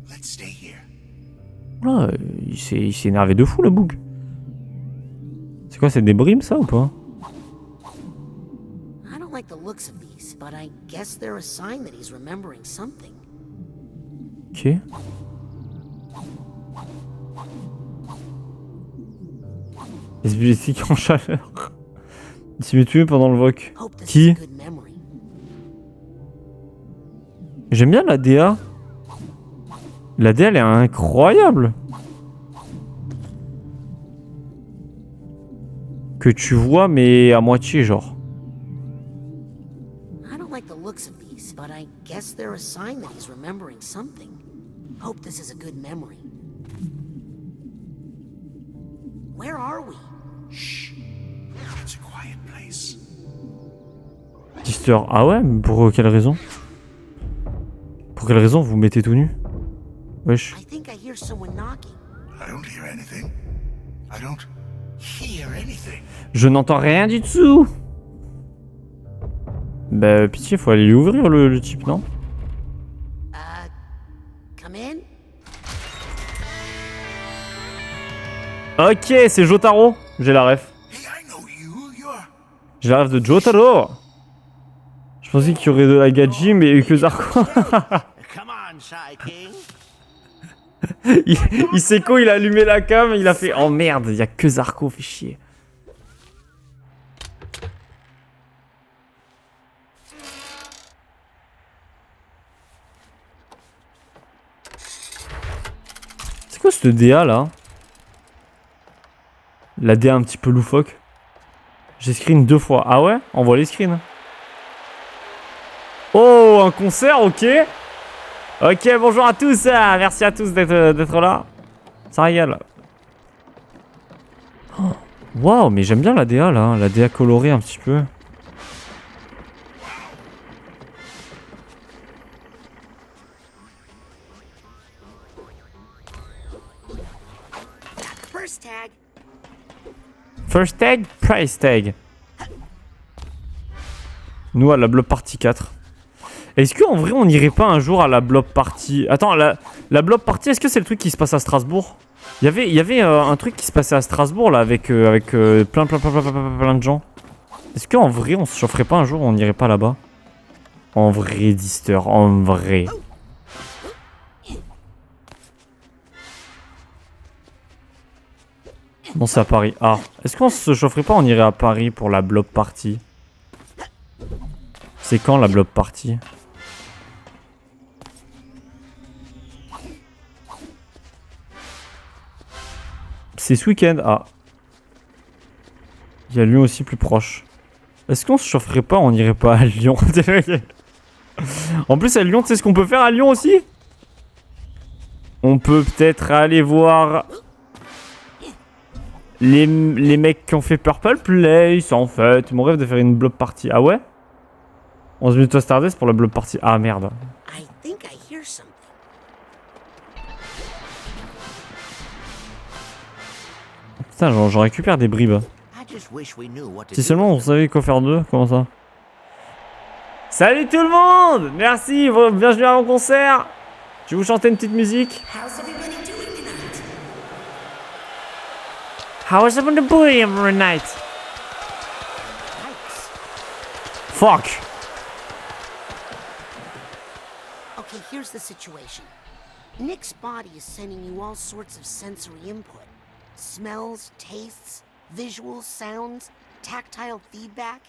[SPEAKER 7] Let's stay here.
[SPEAKER 1] Oula, il s'est énervé de fou le boug. C'est quoi, c'est des brimes ça ou pas?
[SPEAKER 3] I don't like the looks of these, but I guess they're a sign that he's remembering something.
[SPEAKER 1] Ok. Les bibliothèques en chaleur. Il s'est tué pendant le voc.
[SPEAKER 3] Hope this
[SPEAKER 1] Qui?
[SPEAKER 3] is a good memory.
[SPEAKER 1] J'aime bien la DA. La DA elle est incroyable. Que tu vois mais à moitié genre.
[SPEAKER 3] I don't like the looks of these, but I guess they're a sign that he's remembering something. Hope this is a good memory. Where are we?
[SPEAKER 7] Shh. It's a quiet place.
[SPEAKER 1] Sister, ah ouais, mais pour quelle raison? Pour quelle raison vous mettez tout nu? Wesh.
[SPEAKER 3] I think I hear someone knocking.
[SPEAKER 7] I don't hear anything. I don't hear anything.
[SPEAKER 1] Je n'entends rien du tout. Bah pitié, faut aller lui ouvrir le type, non?
[SPEAKER 3] Come in?
[SPEAKER 1] Ok, c'est Jotaro. J'ai la ref.
[SPEAKER 7] Hey, I know you. You're
[SPEAKER 1] J'ai la rêve de Jotaro. Je pensais qu'il y aurait de la Gaji, mais que Zarko.
[SPEAKER 9] Come on, Shy King.
[SPEAKER 1] il sait quoi, il a allumé la cam, il a fait oh merde, il y a que Zarko, fait chier. C'est quoi cette DA là? La DA un petit peu loufoque. J'ai screen 2 fois. Ah ouais? Envoie les screens. Oh, un concert, ok. Ok, bonjour à tous. Merci à tous d'être là. Ça régale. Waouh, mais j'aime bien la DA là. La DA colorée un petit peu.
[SPEAKER 3] First tag.
[SPEAKER 1] First tag, price tag. Nous à la blob party 4. Est-ce qu'en vrai on irait pas un jour à la blob party? Attends, la blob party, est-ce que c'est le truc qui se passe à Strasbourg? Il y avait un truc qui se passait à Strasbourg là avec plein de gens. Est-ce qu'en vrai on se chaufferait pas un jour, on irait pas là-bas? En vrai, Dister, en vrai. Non, c'est à Paris. Ah, est-ce qu'on se chaufferait pas, on irait à Paris pour la blob party? C'est quand la blob party? C'est ce week-end. Ah. Il y a Lyon aussi plus proche. Est-ce qu'on se chaufferait pas, on irait pas à Lyon? En plus à Lyon, tu sais ce qu'on peut faire à Lyon aussi? On peut peut-être aller voir les mecs qui ont fait Purple Place en fait. Mon rêve de faire une blob party. Ah ouais? 11 minutes à Stardust pour la blob party. Ah merde.
[SPEAKER 3] I think I hear something.
[SPEAKER 1] Putain, j'en récupère des bribes.
[SPEAKER 9] I just wish we knew what to
[SPEAKER 1] Si
[SPEAKER 9] do
[SPEAKER 1] seulement on
[SPEAKER 9] with them.
[SPEAKER 1] savait quoi faire d'eux, comment ça? Salut tout le monde! Merci, bienvenue à mon concert! Je vais vous chanter une petite musique.
[SPEAKER 3] How's everybody doing tonight?
[SPEAKER 1] How is everyone doing every night? Fuck!
[SPEAKER 3] Okay, here's the situation. Nick's body is sending you all sorts of sensory input. Smells, tastes, visuals, sounds, tactile feedback.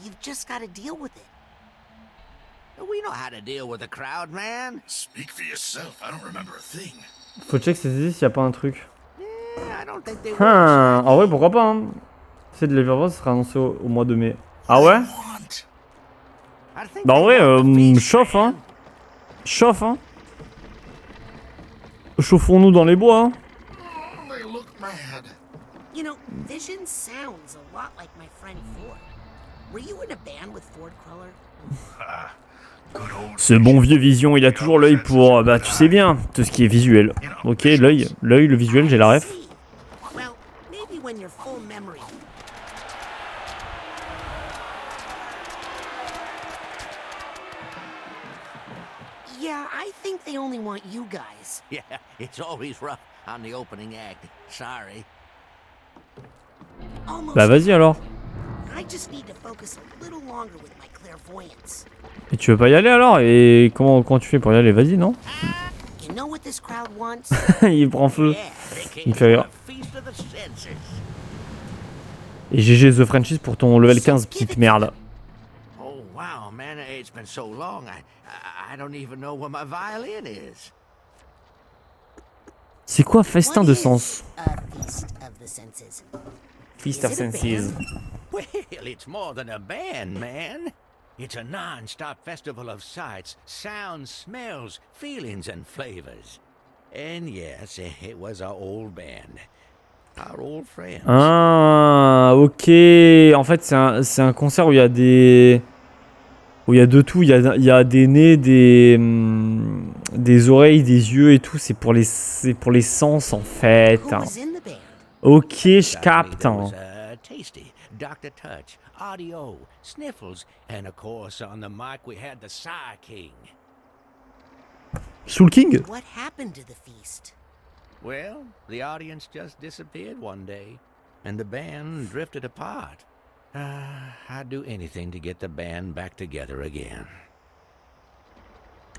[SPEAKER 3] You've just got to deal with it.
[SPEAKER 9] We know how to deal with a crowd, man.
[SPEAKER 7] Speak for yourself. I don't remember a thing.
[SPEAKER 1] Faut check s'il y a pas un truc.
[SPEAKER 9] Yeah, I don't think they will.
[SPEAKER 1] Ah ouais, pourquoi pas hein. C'est de l'Evervoice, ça sera annoncé au mois de mai. Ah ouais?
[SPEAKER 7] Want?
[SPEAKER 9] I think
[SPEAKER 1] Bah
[SPEAKER 9] they
[SPEAKER 1] ouais,
[SPEAKER 9] want the feast,
[SPEAKER 1] chauffe hein.
[SPEAKER 9] man.
[SPEAKER 1] Chauffe hein. Chauffons-nous dans les bois hein.
[SPEAKER 7] Oh, they look mad.
[SPEAKER 3] You know, Vision sounds a lot like my friend Ford. Were you in a band with Ford Cruller?
[SPEAKER 7] Good old
[SPEAKER 1] Ce bon vieux Vision, il a toujours l'œil pour, bah tu sais bien, tout ce qui est visuel. Ok, l'œil, le visuel, j'ai la ref.
[SPEAKER 3] See. Well, maybe when you're full memory. Yeah, I think they only want you guys.
[SPEAKER 9] Yeah, it's always rough on the opening act. Sorry.
[SPEAKER 3] Almost.
[SPEAKER 1] Bah vas-y alors.
[SPEAKER 3] I just need to focus a little longer with my clairvoyance.
[SPEAKER 1] Et tu veux pas y aller alors? Et comment tu fais pour y aller? Vas-y non?
[SPEAKER 3] You know what this crowd wants?
[SPEAKER 1] Il prend feu.
[SPEAKER 9] Yeah, they
[SPEAKER 1] Il
[SPEAKER 9] came
[SPEAKER 1] me fait
[SPEAKER 9] for
[SPEAKER 1] rire.
[SPEAKER 9] a feast of the senses.
[SPEAKER 1] Et GG The Frenchies pour ton level 15, petite merde.
[SPEAKER 9] Oh wow, man, it's been so long. I don't even know where my violin is.
[SPEAKER 1] C'est quoi festin
[SPEAKER 3] What
[SPEAKER 1] de
[SPEAKER 3] is
[SPEAKER 1] sens?
[SPEAKER 3] a feast of the senses?
[SPEAKER 1] Feast of
[SPEAKER 3] Is it a
[SPEAKER 1] Senses.
[SPEAKER 9] Well, it's more than a band, man. It's a non-stop festival of sights, sounds, smells, feelings, and flavors. And yes, it was our old band. Our old friends.
[SPEAKER 1] Ah, ok. En fait, c'est un concert où il y a des... Où il y a de tout. Il y a des nez, des oreilles, des yeux et tout. C'est pour les sens, en fait.
[SPEAKER 3] Who was in the band?
[SPEAKER 1] Ok, je
[SPEAKER 9] Sadly,
[SPEAKER 1] capte.
[SPEAKER 9] there was, Tasty, Dr. Touch, Audio, Sniffles, and of course on the mic we had the Psy King.
[SPEAKER 1] Soul King?
[SPEAKER 3] What happened to the feast?
[SPEAKER 9] Well, the audience just disappeared one day, and the band drifted apart. I'd do anything to get the band back together again.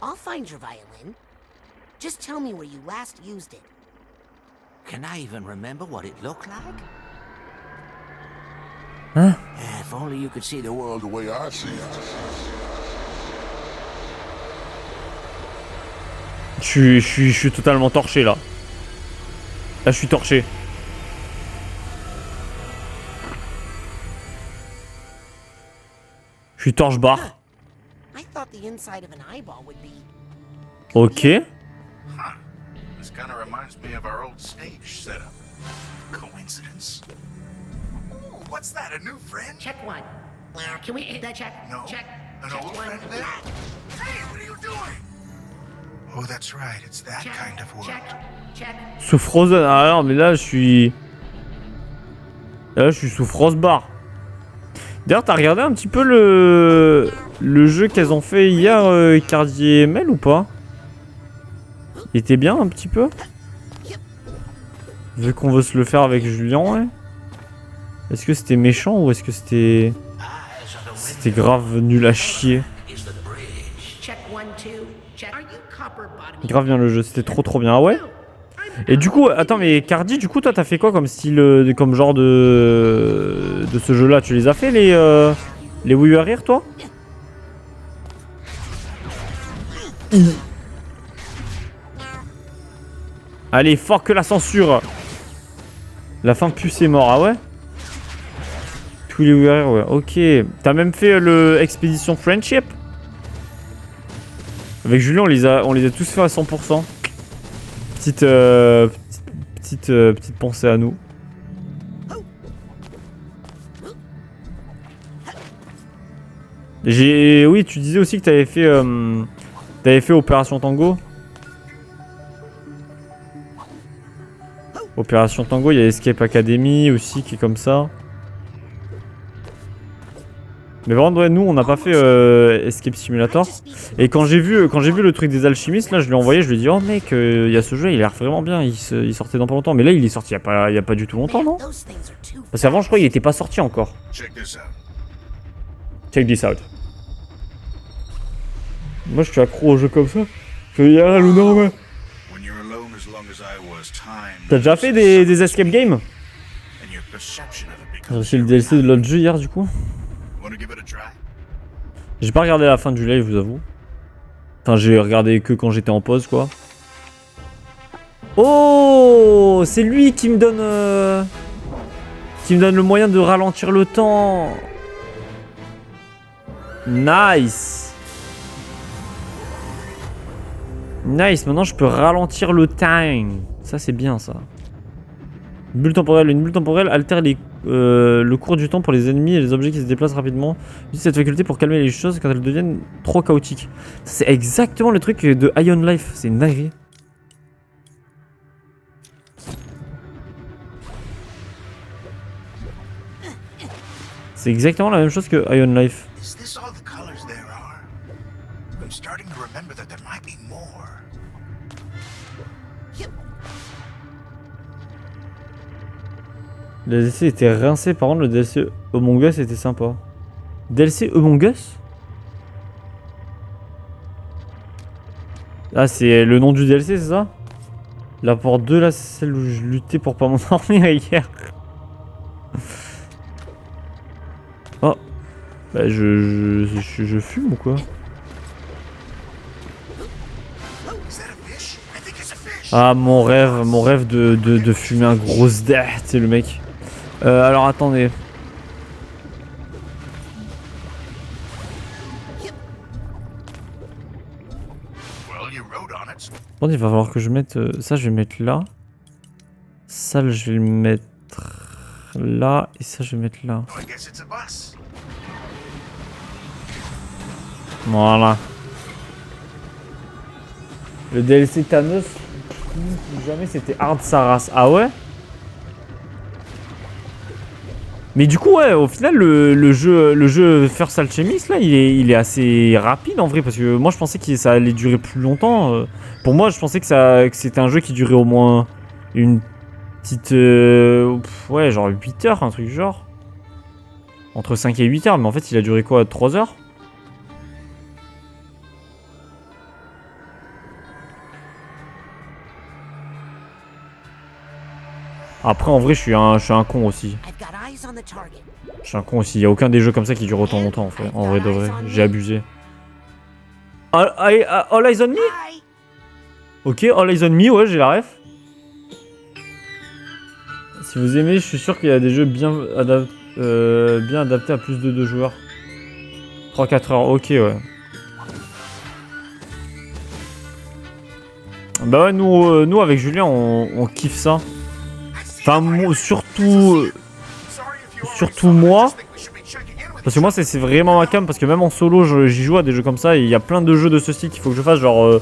[SPEAKER 3] I'll find your violin. Just tell me where you last used it.
[SPEAKER 9] Can I even remember what it looked like?
[SPEAKER 1] Hein?
[SPEAKER 9] If only you could see the world the way I see it.
[SPEAKER 1] Je suis totalement torché là. Là, je suis torché. Je suis torche-barre.
[SPEAKER 3] I thought the inside of an eyeball would be.
[SPEAKER 1] Ok.
[SPEAKER 7] Huh. This kind of reminds me of our old stage setup. Coincidence? Ooh, what's that, a new friend?
[SPEAKER 3] Check one. Can we hit that check?
[SPEAKER 7] No.
[SPEAKER 3] Check.
[SPEAKER 7] An
[SPEAKER 3] Check
[SPEAKER 7] old
[SPEAKER 3] one.
[SPEAKER 7] friend then? Hey, what are you doing? Oh, that's right. It's that
[SPEAKER 3] Check.
[SPEAKER 7] kind of world.
[SPEAKER 3] Check. Check.
[SPEAKER 1] Sous Frozen. Ah non, mais là, je suis. Là, je suis sous Frostbar. D'ailleurs, t'as regardé un petit peu le jeu qu'elles ont fait hier, Cardi et Mel ou pas? Il était bien un petit peu? Vu qu'on veut se le faire avec Julien, ouais. Est-ce que c'était méchant ou est-ce que c'était. C'était grave nul à chier?
[SPEAKER 3] Check one, two. Check. Are you copper bottom?
[SPEAKER 1] Grave bien le jeu, c'était trop bien. Ah ouais? Et du coup, attends, mais Cardi, du coup, toi, t'as fait quoi comme style, comme genre de ce jeu-là? Tu les as fait les Wii U arrière, toi? Allez, fort que la censure. La fin pue, c'est mort, ah ouais? Tous les Wii U arrière, ouais, ok. T'as même fait le Expedition Friendship? Avec Julien, on les a tous fait à 100%. Petite pensée à nous. Oui, tu disais aussi que t'avais fait Opération Tango. Opération Tango, il y a Escape Academy aussi qui est comme ça. Mais vraiment, ouais, nous on n'a pas fait Escape Simulator. Et quand j'ai vu le truc des alchimistes, là je lui ai envoyé, je lui ai dit oh mec, il y a ce jeu, il a l'air vraiment bien, il sortait dans pas longtemps. Mais là il est sorti il y a pas du tout longtemps, non? Parce qu'avant je crois qu'il était pas sorti encore.
[SPEAKER 7] Check this out.
[SPEAKER 1] Check this out. Moi je suis accro aux jeux comme ça. Je dis ah le normal.
[SPEAKER 7] When you're alone as long as I was, time.
[SPEAKER 1] T'as déjà fait des escape games?
[SPEAKER 7] And your perception of it
[SPEAKER 1] J'ai
[SPEAKER 7] becomes
[SPEAKER 1] reçu le DLC de l'autre jeu hier du coup.
[SPEAKER 7] Wanna give it a try?
[SPEAKER 1] J'ai pas regardé la fin du live, je vous avoue. Enfin, j'ai regardé que quand j'étais en pause, quoi. Oh, c'est lui qui me donne le moyen de ralentir le temps. Nice. Nice, maintenant je peux ralentir le time. Ça, c'est bien, ça. Une bulle temporelle altère le cours du temps pour les ennemis et les objets qui se déplacent rapidement. Utilise cette faculté pour calmer les choses quand elles deviennent trop chaotiques. C'est exactement le truc de Ion Life. C'est une dinguerie. C'est exactement la même chose que Ion Life.
[SPEAKER 7] Is this all the colors there are? I'm starting to remember that there might be more.
[SPEAKER 1] Le DLC était rincé, par contre le DLC Among Us était sympa. DLC Among Us? Ah, c'est le nom du DLC, c'est ça? La porte 2, là, c'est celle où je luttais pour pas m'endormir hier. Oh. Bah, je fume ou quoi? Ah, mon rêve de fumer un gros dé, tu sais, le mec. Alors, attendez. Bon, il va falloir que je mette... ça, je vais mettre là. Ça, je vais le mettre là. Et ça, je vais mettre là. Voilà. Le DLC Thanos, jamais c'était hard sa race. Ah ouais? Mais du coup, ouais, au final, le jeu First Alchemist, là, il est assez rapide en vrai. Parce que moi, je pensais que ça allait durer plus longtemps. Pour moi, je pensais que c'était un jeu qui durait au moins une petite... ouais, genre 8 heures, un truc genre. Entre 5 et 8 heures, mais en fait, il a duré quoi, 3 heures? Après, en vrai, je suis un con aussi.
[SPEAKER 3] I've got eyes on the target.
[SPEAKER 1] Je suis un con aussi. Il n'y a aucun des jeux comme ça qui dure autant longtemps, en fait. En vrai de vrai. J'ai abusé. All Eyes on Me?
[SPEAKER 3] Hi.
[SPEAKER 1] Ok, All Eyes on Me, ouais, j'ai la ref. Si vous aimez, je suis sûr qu'il y a des jeux bien adaptés à plus de 2 joueurs. 3-4 heures, ok, ouais. Bah ouais, nous avec Julien, on kiffe ça. Enfin, surtout moi. Parce que moi, c'est vraiment ma cam. Parce que même en solo, j'y joue à des jeux comme ça. Et il y a plein de jeux de ce style qu'il faut que je fasse. Genre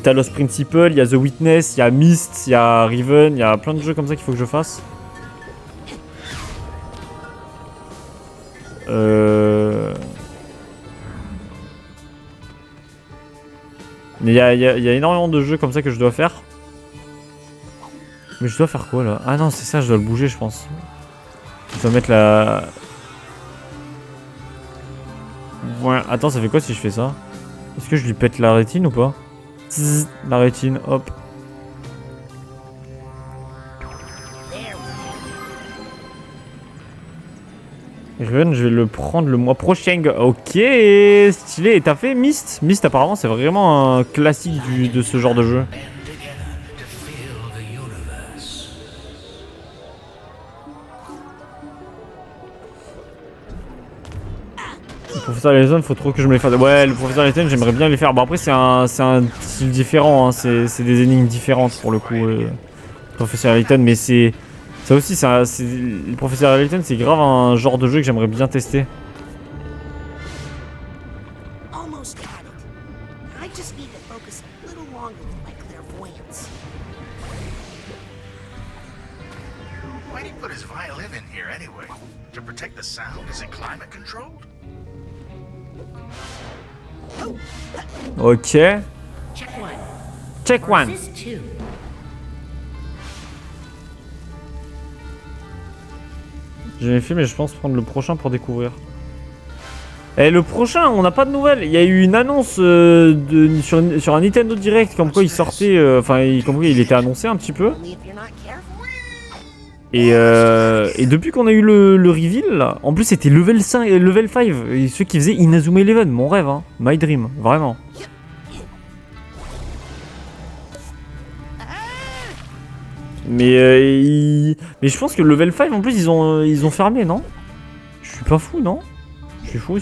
[SPEAKER 1] Talos Principle, il y a The Witness, il y a Myst, il y a Riven. Il y a plein de jeux comme ça qu'il faut que je fasse. Mais il y a énormément de jeux comme ça que je dois faire. Mais je dois faire quoi là? Ah non, c'est ça, je dois le bouger, je pense. Je dois mettre la... Ouais, attends, ça fait quoi si je fais ça? Est-ce que je lui pète la rétine ou pas? Zzz, la rétine, hop. Riven, je vais le prendre le mois prochain. Ok, stylé. Et t'as fait Myst? Myst, apparemment, c'est vraiment un classique de ce genre de jeu. Le professeur Layton, faut trop que je me les fasse. Ouais, le professeur Layton, j'aimerais bien les faire. Bon, après, c'est un style différent. Hein. C'est des énigmes différentes pour le coup. Le professeur Layton, mais c'est. Ça aussi, le professeur Layton, c'est grave un genre de jeu que j'aimerais bien tester.
[SPEAKER 3] Almost had it. I just need to focus a little longer with my clairvoyance.
[SPEAKER 7] Why'd he put his violin in here anyway? To protect the sound? Is it climate controlled?
[SPEAKER 1] Ok.
[SPEAKER 3] Check one.
[SPEAKER 1] Check one.
[SPEAKER 3] This two.
[SPEAKER 1] J'ai les fait, mais je pense prendre le prochain pour découvrir. Et le prochain, on n'a pas de nouvelles. Il y a eu une annonce sur un Nintendo Direct, comme quoi il sortait, comme quoi il était annoncé un petit peu.
[SPEAKER 3] Only if you're not careful.
[SPEAKER 1] Et depuis qu'on a eu le reveal, là, en plus c'était level 5, level 5, et ceux qui faisaient Inazuma Eleven, mon rêve, hein, my dream, vraiment. Mais je pense que le level 5 en plus ils ont fermé, non? Je suis pas fou, non? Je suis fou.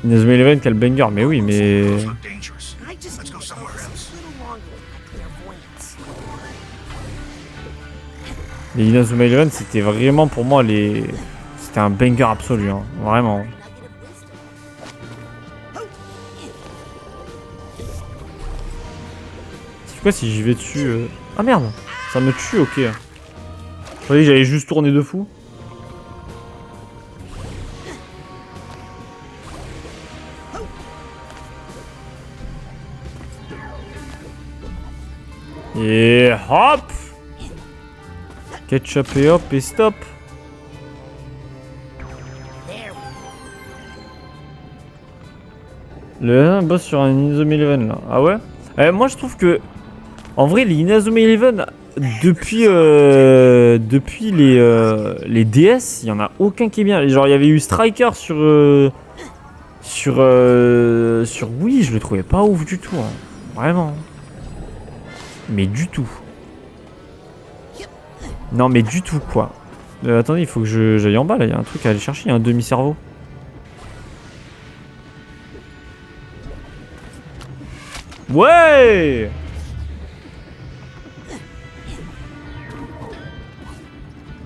[SPEAKER 1] Inazuma Eleven, quel banger, mais oui, mais...
[SPEAKER 7] Those look dangerous.
[SPEAKER 3] I just
[SPEAKER 7] Let's
[SPEAKER 3] need
[SPEAKER 7] go
[SPEAKER 3] to
[SPEAKER 7] somewhere
[SPEAKER 3] focus
[SPEAKER 7] else.
[SPEAKER 3] a little longer with my clairvoyance.
[SPEAKER 1] Les Inazuma Eleven, c'était vraiment pour moi c'était un banger absolu, hein, vraiment.
[SPEAKER 3] Nugget of wisdom.
[SPEAKER 1] C'est quoi si j'y vais dessus Ah merde, ça me tue, ok. Je croyais que j'allais juste tourner de fou. Et hop! Ketchup et hop et stop! Le boss sur un Inazuma Eleven là. Ah ouais? Moi je trouve que en vrai les Inazuma Eleven depuis les DS, il y en a aucun qui est bien. Genre il y avait eu Striker sur Wii, je le trouvais pas ouf du tout, hein. Vraiment. Mais du tout. Non mais du tout quoi. Attendez, il faut que j'aille en bas là, il y a un truc à aller chercher, il y a un demi-cerveau. Ouais!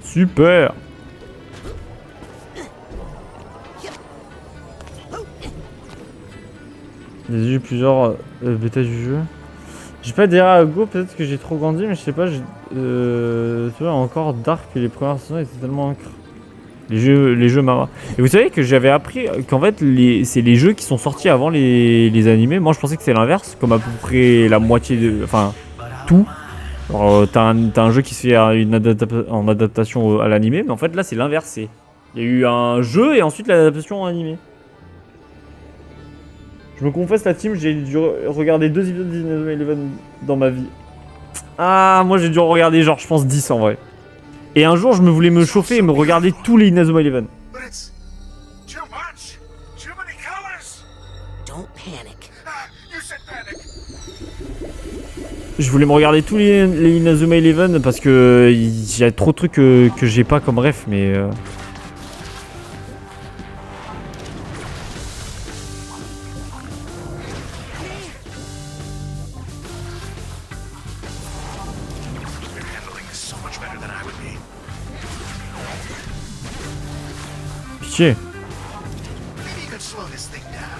[SPEAKER 1] Super! J'ai eu plusieurs bêtas du jeu. J'ai pas dire à Go, peut-être que j'ai trop grandi, mais je sais pas. Tu vois, encore Dark, les premières saisons étaient tellement Les jeux manhwa. Et vous savez que j'avais appris qu'en fait, c'est les jeux qui sont sortis avant les animés. Moi, je pensais que c'est l'inverse, comme à peu près la moitié de... Enfin, tout. T'as un jeu qui se fait en adaptation à l'animé, mais en fait, là, c'est l'inverse. Il y a eu un jeu et ensuite l'adaptation en animé. Je me confesse, la team, j'ai dû regarder 2 épisodes d'Inazuma Eleven dans ma vie. Ah, moi, j'ai dû en regarder genre, je pense, 10 en vrai. Et un jour, je voulais me chauffer et me regarder tous les Inazuma Eleven.
[SPEAKER 7] But it's too much. Too many colors.
[SPEAKER 3] Don't panic.
[SPEAKER 7] You said panic.
[SPEAKER 1] Je voulais me regarder tous les Inazuma Eleven parce que il y a trop de trucs que j'ai pas comme ref, mais...
[SPEAKER 7] You're handling this so much better than I would be.
[SPEAKER 1] Pitié.
[SPEAKER 7] Maybe you could slow this thing down.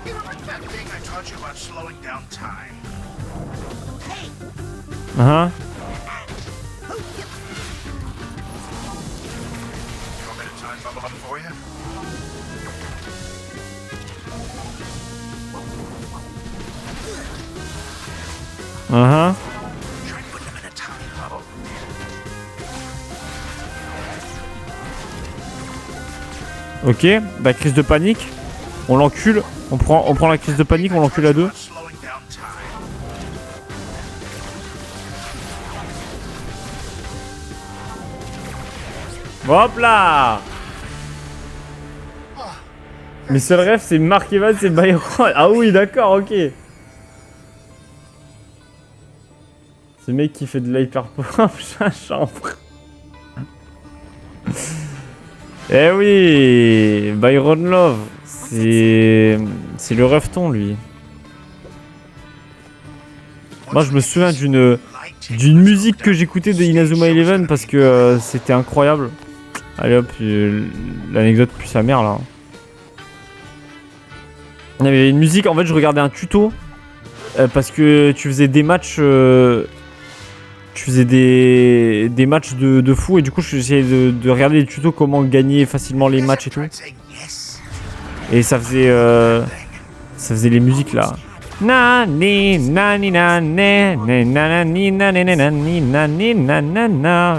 [SPEAKER 7] You remember that thing I taught you about slowing down time?
[SPEAKER 1] Uh-huh.
[SPEAKER 7] You want me to time bubble up for you?
[SPEAKER 1] Uh-huh.
[SPEAKER 7] Try putting them in a tiny bubble.
[SPEAKER 1] Ok, bah crise de panique. On l'encule. On prend la crise de panique, on l'encule à deux.
[SPEAKER 7] Slowing down time.
[SPEAKER 1] Hop là. Mais seul rêve, c'est Mark Evans, c'est Byron. Ah oui, d'accord, ok. Ce mec qui fait de l'hyper pop, chambre. Eh oui, Byron Love. C'est le rêve-ton, lui. Moi, je me souviens d'une musique que j'écoutais de Inazuma Eleven parce que c'était incroyable. Allez hop, l'anecdote pue sa mère là. Il y avait une musique, en fait je regardais un tuto parce que tu faisais des matchs des matchs de fou et du coup j'essayais de regarder les tutos comment gagner facilement les matchs et tout. Et ça faisait les musiques là. Et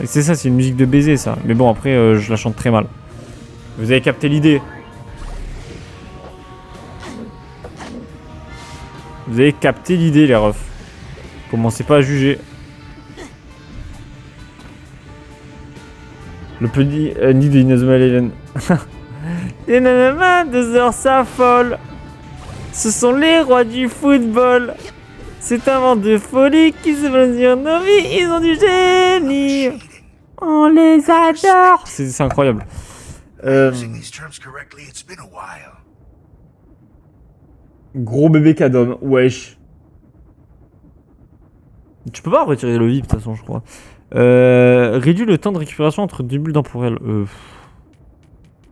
[SPEAKER 1] c'est ça, c'est une musique de baiser ça. Mais bon après je la chante très mal. Vous avez capté l'idée. Vous avez capté l'idée les refs. Commencez pas à juger. Le petit nid de Inazuma Eleven. Les nananas 2 heures s'affolent. Ce sont les rois du football. C'est un vent de folie qui se passe sur nos vies. Ils ont du génie. On les adore. C'est incroyable.
[SPEAKER 7] Using these terms correctly, it's been a while.
[SPEAKER 1] Gros bébé cadom, wesh. Tu peux pas retirer le VIP de toute façon, je crois. Réduit le temps de récupération entre 2 bulles temporelles.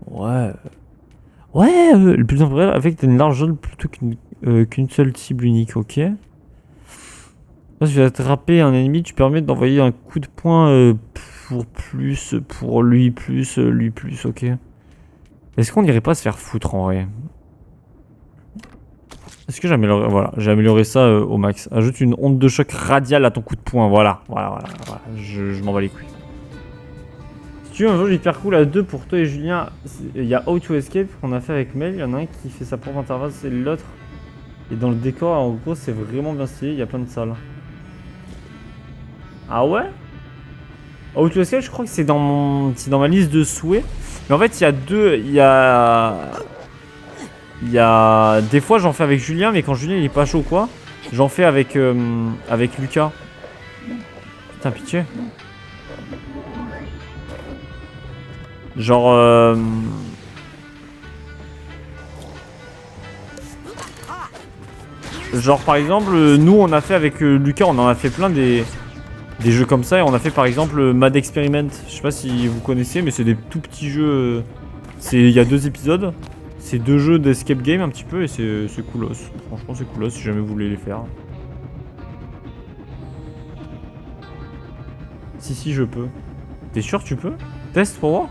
[SPEAKER 1] Ouais. Ouais, le bulle temporelle affecte une large zone plutôt qu'une seule cible unique, ok. Là, si tu vas attraper un ennemi, tu permets d'envoyer un coup de poing pour lui plus, ok. Est-ce qu'on irait pas se faire foutre en vrai? Est-ce que j'améliorerai... Voilà, j'ai amélioré ça au max. Ajoute une onde de choc radiale à ton coup de poing. Voilà. Je m'en bats les couilles. Si tu veux un jeu hyper cool à 2 pour toi et Julien, il y a How to Escape qu'on a fait avec Mel. Il y en a un qui fait sa propre interface et l'autre. Et dans le décor, en gros, c'est vraiment bien stylé. Il y a plein de salles. Ah ouais? How to Escape, je crois que c'est dans ma liste de souhaits. Mais en fait, il y a deux... Il y a des fois j'en fais avec Julien, mais quand Julien il est pas chaud quoi, j'en fais avec Lucas. Putain, pitié. Genre par exemple, nous on a fait avec Lucas, on en a fait plein des jeux comme ça et on a fait par exemple Mad Experiment. Je sais pas si vous connaissez, mais c'est des tout petits jeux. Il y a 2 épisodes. C'est 2 jeux d'escape game un petit peu et c'est coolos. Franchement c'est coolos si jamais vous voulez les faire. Si je peux. T'es sûr tu peux? Teste pour voir.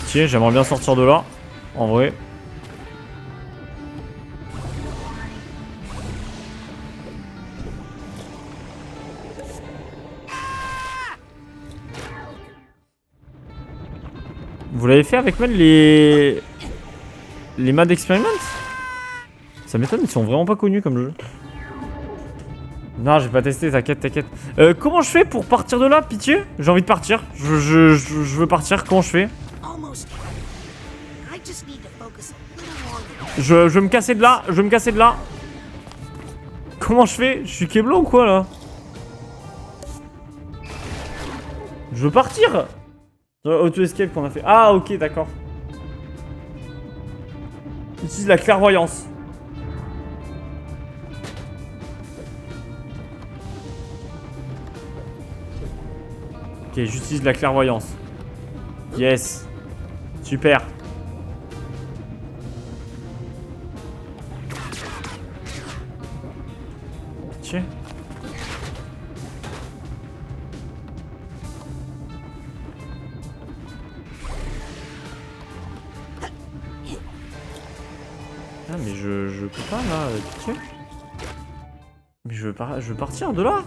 [SPEAKER 1] Tiens, j'aimerais bien sortir de là. En vrai. Vous l'avez fait avec même les Mad Experiment? Ça m'étonne, ils sont vraiment pas connus comme jeu. Non, j'ai pas testé, t'inquiète. Comment je fais pour partir de là, pitié? J'ai envie de partir. Je veux partir, comment je fais? Je veux me casser de là, Comment je fais? Je suis Keblo ou quoi là? Je veux partir. Auto-escape qu'on a fait. Ah ok, d'accord. Utilise la clairvoyance. Ok, j'utilise la clairvoyance. Yes. Super. Tiens. Ah mais je peux pas là, pitié. Mais je veux partir de là.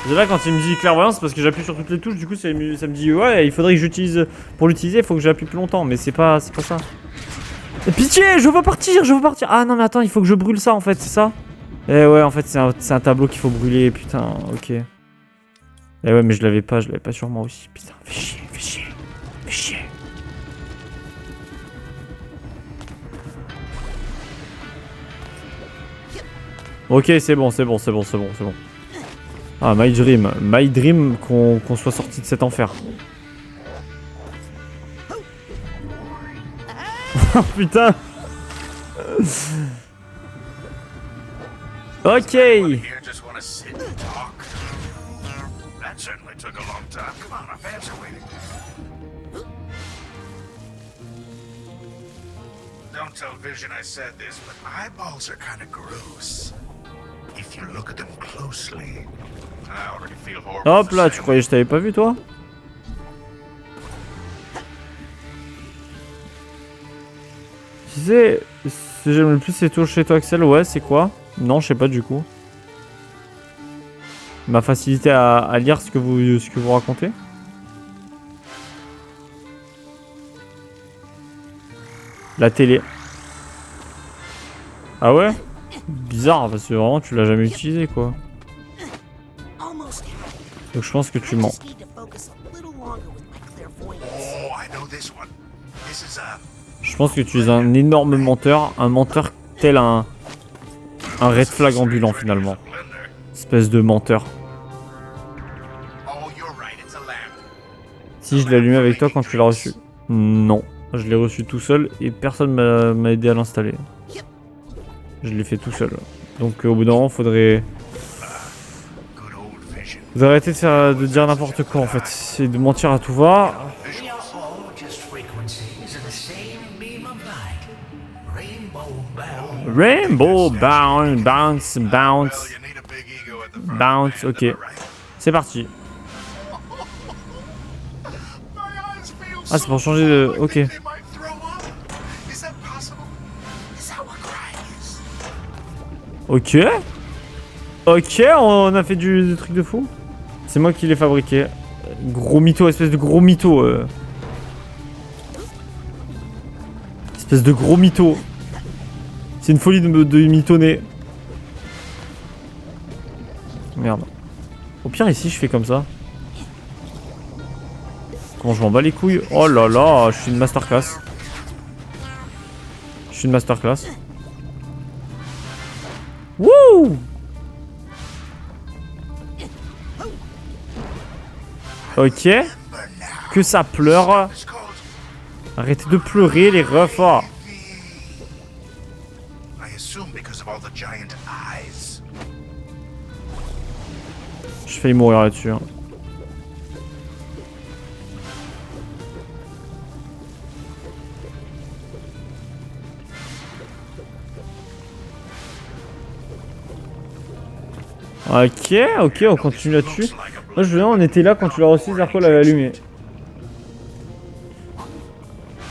[SPEAKER 1] Déjà quand il me dit clairvoyance, c'est parce que j'appuie sur toutes les touches, du coup ça me dit ouais il faudrait que j'utilise, pour l'utiliser il faut que j'appuie plus longtemps, mais c'est pas ça. Pitié, je veux partir. Ah non mais attends, il faut que je brûle ça en fait, c'est ça? Eh ouais en fait c'est un tableau qu'il faut brûler, putain, ok. Eh ouais mais je l'avais pas sur moi aussi, putain, fais chier. Ok c'est bon. Ah my dream qu'on soit sorti de cet enfer. Oh putain. Ok.
[SPEAKER 7] Don't tell Vision I said this, but eyeballs are kind of gross. If you look at them closely, I already feel horrible.
[SPEAKER 1] Hop là, tu croyais que je t'avais pas vu toi? Tu sais, ce que j'aime le plus c'est tout chez toi Axel, ouais c'est quoi? Non je sais pas du coup. Ma facilité à lire ce que vous racontez. La télé. Ah ouais? Bizarre parce que vraiment tu l'as jamais utilisé quoi. Donc je pense que tu mens. Je pense que tu es un énorme menteur, un menteur tel un red flag ambulant finalement. Espèce de menteur. Si je l'ai allumé avec toi quand tu l'as reçu. Non, je l'ai reçu tout seul et personne m'a aidé à l'installer. Je l'ai fait tout seul. Donc au bout d'un moment, faudrait arrêter de dire n'importe quoi en fait. C'est de mentir à tout va. Rainbow bounce. Bounce, ok. C'est parti. Ah, c'est pour changer de... Ok. Ok. Ok, on a fait du truc de fou. C'est moi qui l'ai fabriqué. Gros mytho, espèce de gros mytho. Espèce de gros mytho. C'est une folie de mythonner. Merde. Au pire ici je fais comme ça. Comment je m'en bats les couilles. Oh là là, je suis une masterclass. Wouh. Ok. Que ça pleure. Arrêtez de pleurer les refs. Oh.
[SPEAKER 7] I assume because of all the giant eyes.
[SPEAKER 1] J'ai failli mourir là-dessus. Hein. Ok, ok, on continue là-dessus. Moi je veux dire, on était là quand tu l'as reçu, Zarko l'avait allumé.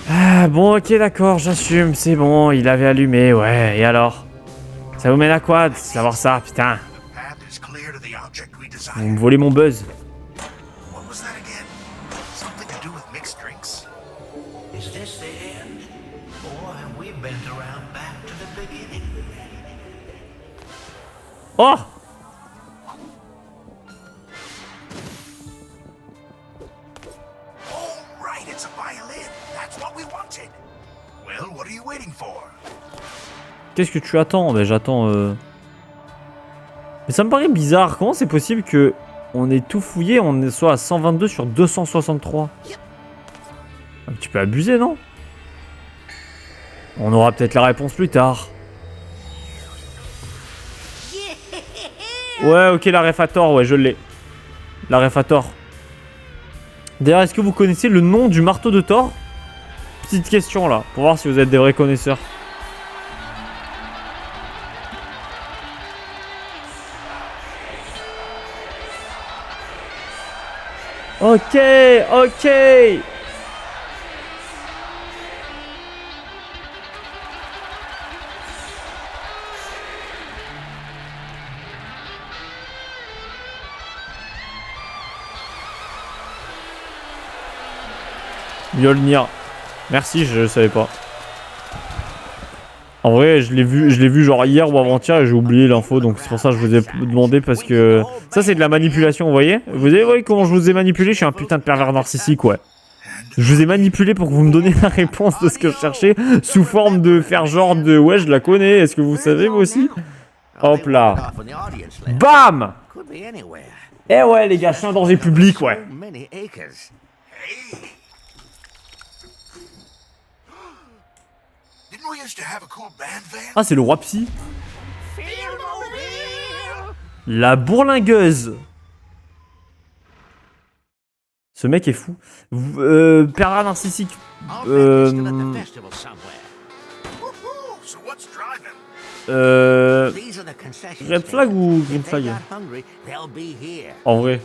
[SPEAKER 1] Ah bon, ok, d'accord, j'assume, c'est bon, il avait allumé, ouais, et alors? Ça vous mène à quoi de savoir ça, putain?
[SPEAKER 7] The path is clear to the object we desire.
[SPEAKER 1] Vous me volez mon buzz.
[SPEAKER 7] What was that again? Something to do with mixed drinks?
[SPEAKER 9] Is this the end? Or have we bent around back to the beginning?
[SPEAKER 1] Oh!
[SPEAKER 7] Oh, right, it's a violin. That's what we wanted. Well, what are you waiting for?
[SPEAKER 1] Qu'est-ce que tu attends? Ben j'attends... Mais ça me paraît bizarre, comment c'est possible que on ait tout fouillé, on soit à 122 sur 263? Un petit peu abusé, non? On aura peut-être la réponse plus tard. Ouais, ok, la ref à tort, ouais, je l'ai. La ref à tort. D'ailleurs, est-ce que vous connaissez le nom du marteau de Thor? Petite question là, pour voir si vous êtes des vrais connaisseurs. Ok, ok. Mjolnir. Merci, je savais pas. En vrai, je l'ai vu genre hier ou avant-hier et j'ai oublié l'info, donc c'est pour ça que je vous ai demandé parce que ça c'est de la manipulation, vous voyez? Vous avez vu comment je vous ai manipulé? Je suis un putain de pervers narcissique, ouais. Je vous ai manipulé pour que vous me donniez la réponse de ce que je cherchais sous forme de faire genre de ouais, je la connais. Est-ce que vous savez vous aussi? Hop là. Bam! Eh ouais les gars, je suis un danger public, ouais. Ah, c'est le roi psy. La bourlingueuse. Ce mec est fou. Pervers narcissique. Red flag ou green flag? En vrai.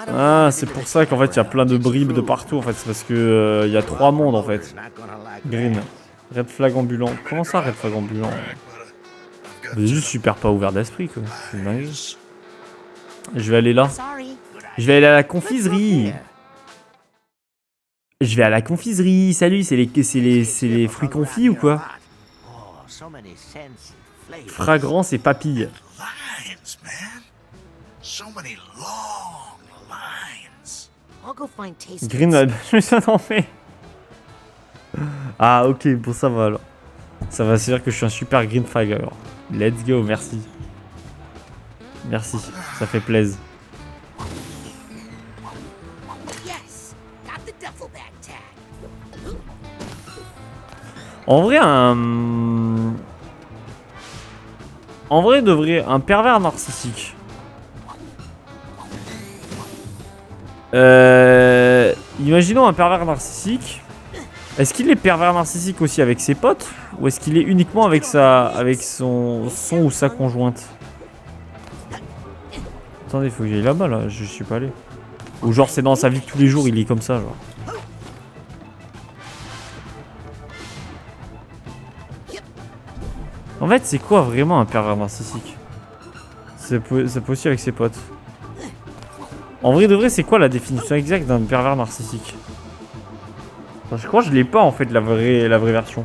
[SPEAKER 1] Ah, c'est pour ça qu'en fait il y a plein de bribes de partout en fait. C'est parce que y a 3 mondes en fait. Green. Red flag ambulant. Comment ça, red flag ambulant? C'est juste super pas ouvert d'esprit quoi. C'est dingue. Je vais aller là. Je vais aller à la confiserie. Je vais à la confiserie. Salut, c'est les fruits confits ou quoi? Fragrance et papilles. Green, je me suis attendé. Ah ok, bon ça va alors. Ça va se dire que je suis un super green flag alors. Let's go, merci. Merci, ça fait plaisir. En vrai, de vrai, un pervers narcissique. Imaginons un pervers narcissique. Est-ce qu'il est pervers narcissique aussi avec ses potes? Ou est-ce qu'il est uniquement avec son ou sa conjointe? Attendez, il faut que j'aille là-bas là, je suis pas allé. Ou genre c'est dans sa vie de tous les jours, il est comme ça genre. En fait, c'est quoi vraiment un pervers narcissique? Ça peut aussi avec ses potes. En vrai de vrai, c'est quoi la définition exacte d'un pervers narcissique? Enfin, je crois que je l'ai pas en fait la vraie version.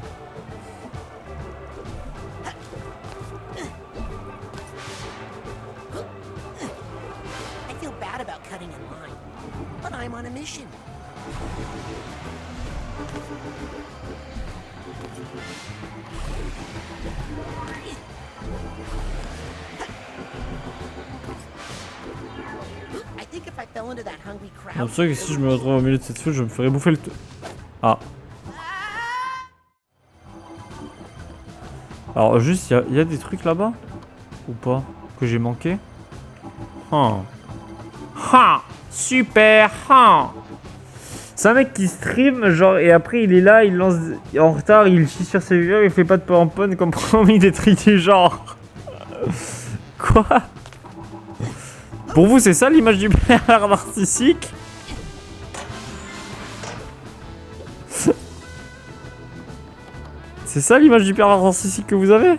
[SPEAKER 3] fall into that hungry
[SPEAKER 1] J'ai
[SPEAKER 3] crowd.
[SPEAKER 1] l'impression que si je me retrouve au milieu de cette foule, je me ferais bouffer le... Ah. Alors juste, il y a des trucs là-bas? Ou pas? Que j'ai manqué? Super! C'est un mec qui stream, genre, et après il est là, il lance en retard, il chie sur ses vidéos, il fait pas de PowerPoint comme promis, des trucs du genre. Quoi? Pour vous, c'est ça l'image du père narcissique? C'est ça l'image du père narcissique que vous avez?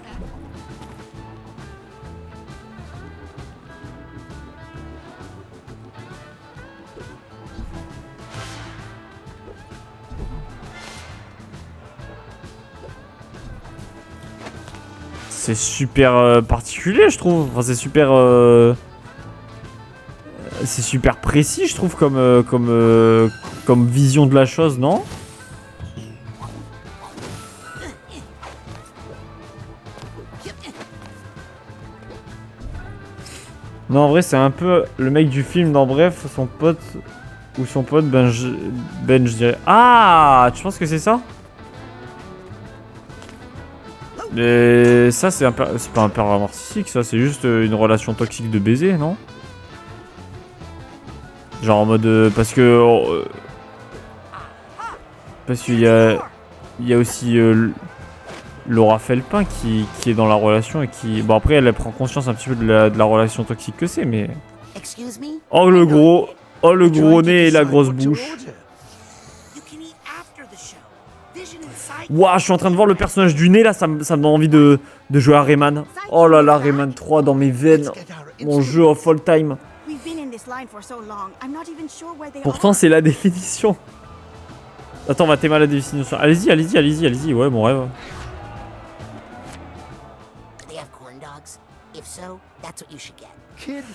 [SPEAKER 1] C'est super particulier, je trouve. Enfin, c'est super précis, je trouve, comme vision de la chose, non? Non, en vrai, c'est un peu le mec du film dans Bref, son pote Ben, je dirais. Ah, tu penses que c'est ça? Mais ça, c'est pas un pervers narcissique, ça, c'est juste une relation toxique de baiser, non? Genre en mode. Parce qu'il y a aussi Laura Felpin qui est dans la relation et qui. Bon, après, elle prend conscience un petit peu de la relation toxique que c'est, mais.
[SPEAKER 3] Excuse me?
[SPEAKER 1] Oh, le gros nez et la grosse bouche.
[SPEAKER 3] You can eat after the show. Vision and Psyche.
[SPEAKER 1] Ouah, je suis en train de voir le personnage du nez là, ça me donne envie de jouer à Rayman. Oh là là, Rayman 3 dans mes veines. Mon jeu of all time.
[SPEAKER 2] We've been in this line for so long, I'm not even sure where they
[SPEAKER 1] Pourtant, c'est la définition. Attends, on va t'aimer la définition. Allez-y, ouais, mon rêve.
[SPEAKER 3] They have corn dogs. If so, that's what you should get.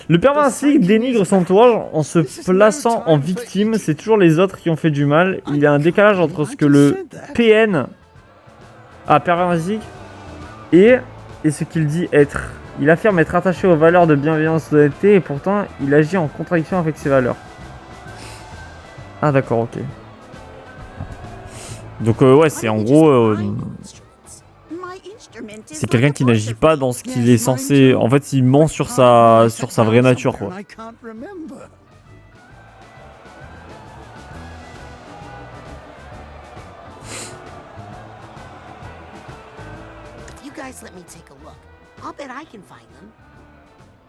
[SPEAKER 1] Le pervers narcissique dénigre son entourage en se plaçant en victime. C'est toujours les autres qui ont fait du mal. Il y a un décalage entre ce que le PN, pervers narcissique, et ce qu'il dit être. Il affirme être attaché aux valeurs de bienveillance et d'honnêteté et pourtant il agit en contradiction avec ces valeurs. Ah d'accord, ok. Donc ouais, c'est en gros... c'est quelqu'un qui n'agit pas dans ce qu'il est censé... En fait, il ment sur sa vraie nature, quoi.
[SPEAKER 3] You guys let me take a look. I'll bet I can find them.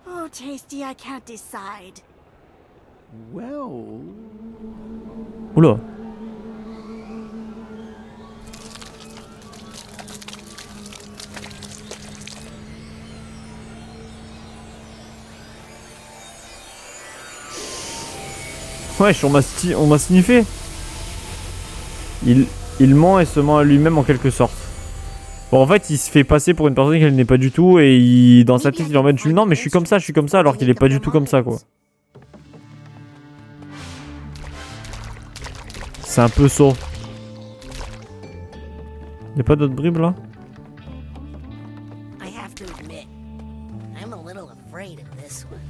[SPEAKER 2] Oh, Tasty, I can't decide.
[SPEAKER 1] Oula. Wesh, on m'a sniffé. Il ment et se ment à lui-même en quelque sorte. Bon, en fait, il se fait passer pour une personne qu'elle n'est pas du tout et dans sa tête, il en met non, mais je suis comme ça, alors qu'il est pas du tout comme ça, quoi. C'est un peu saut. Y'a pas d'autres bribes là?
[SPEAKER 3] I have to admit, I'm a little afraid of this one.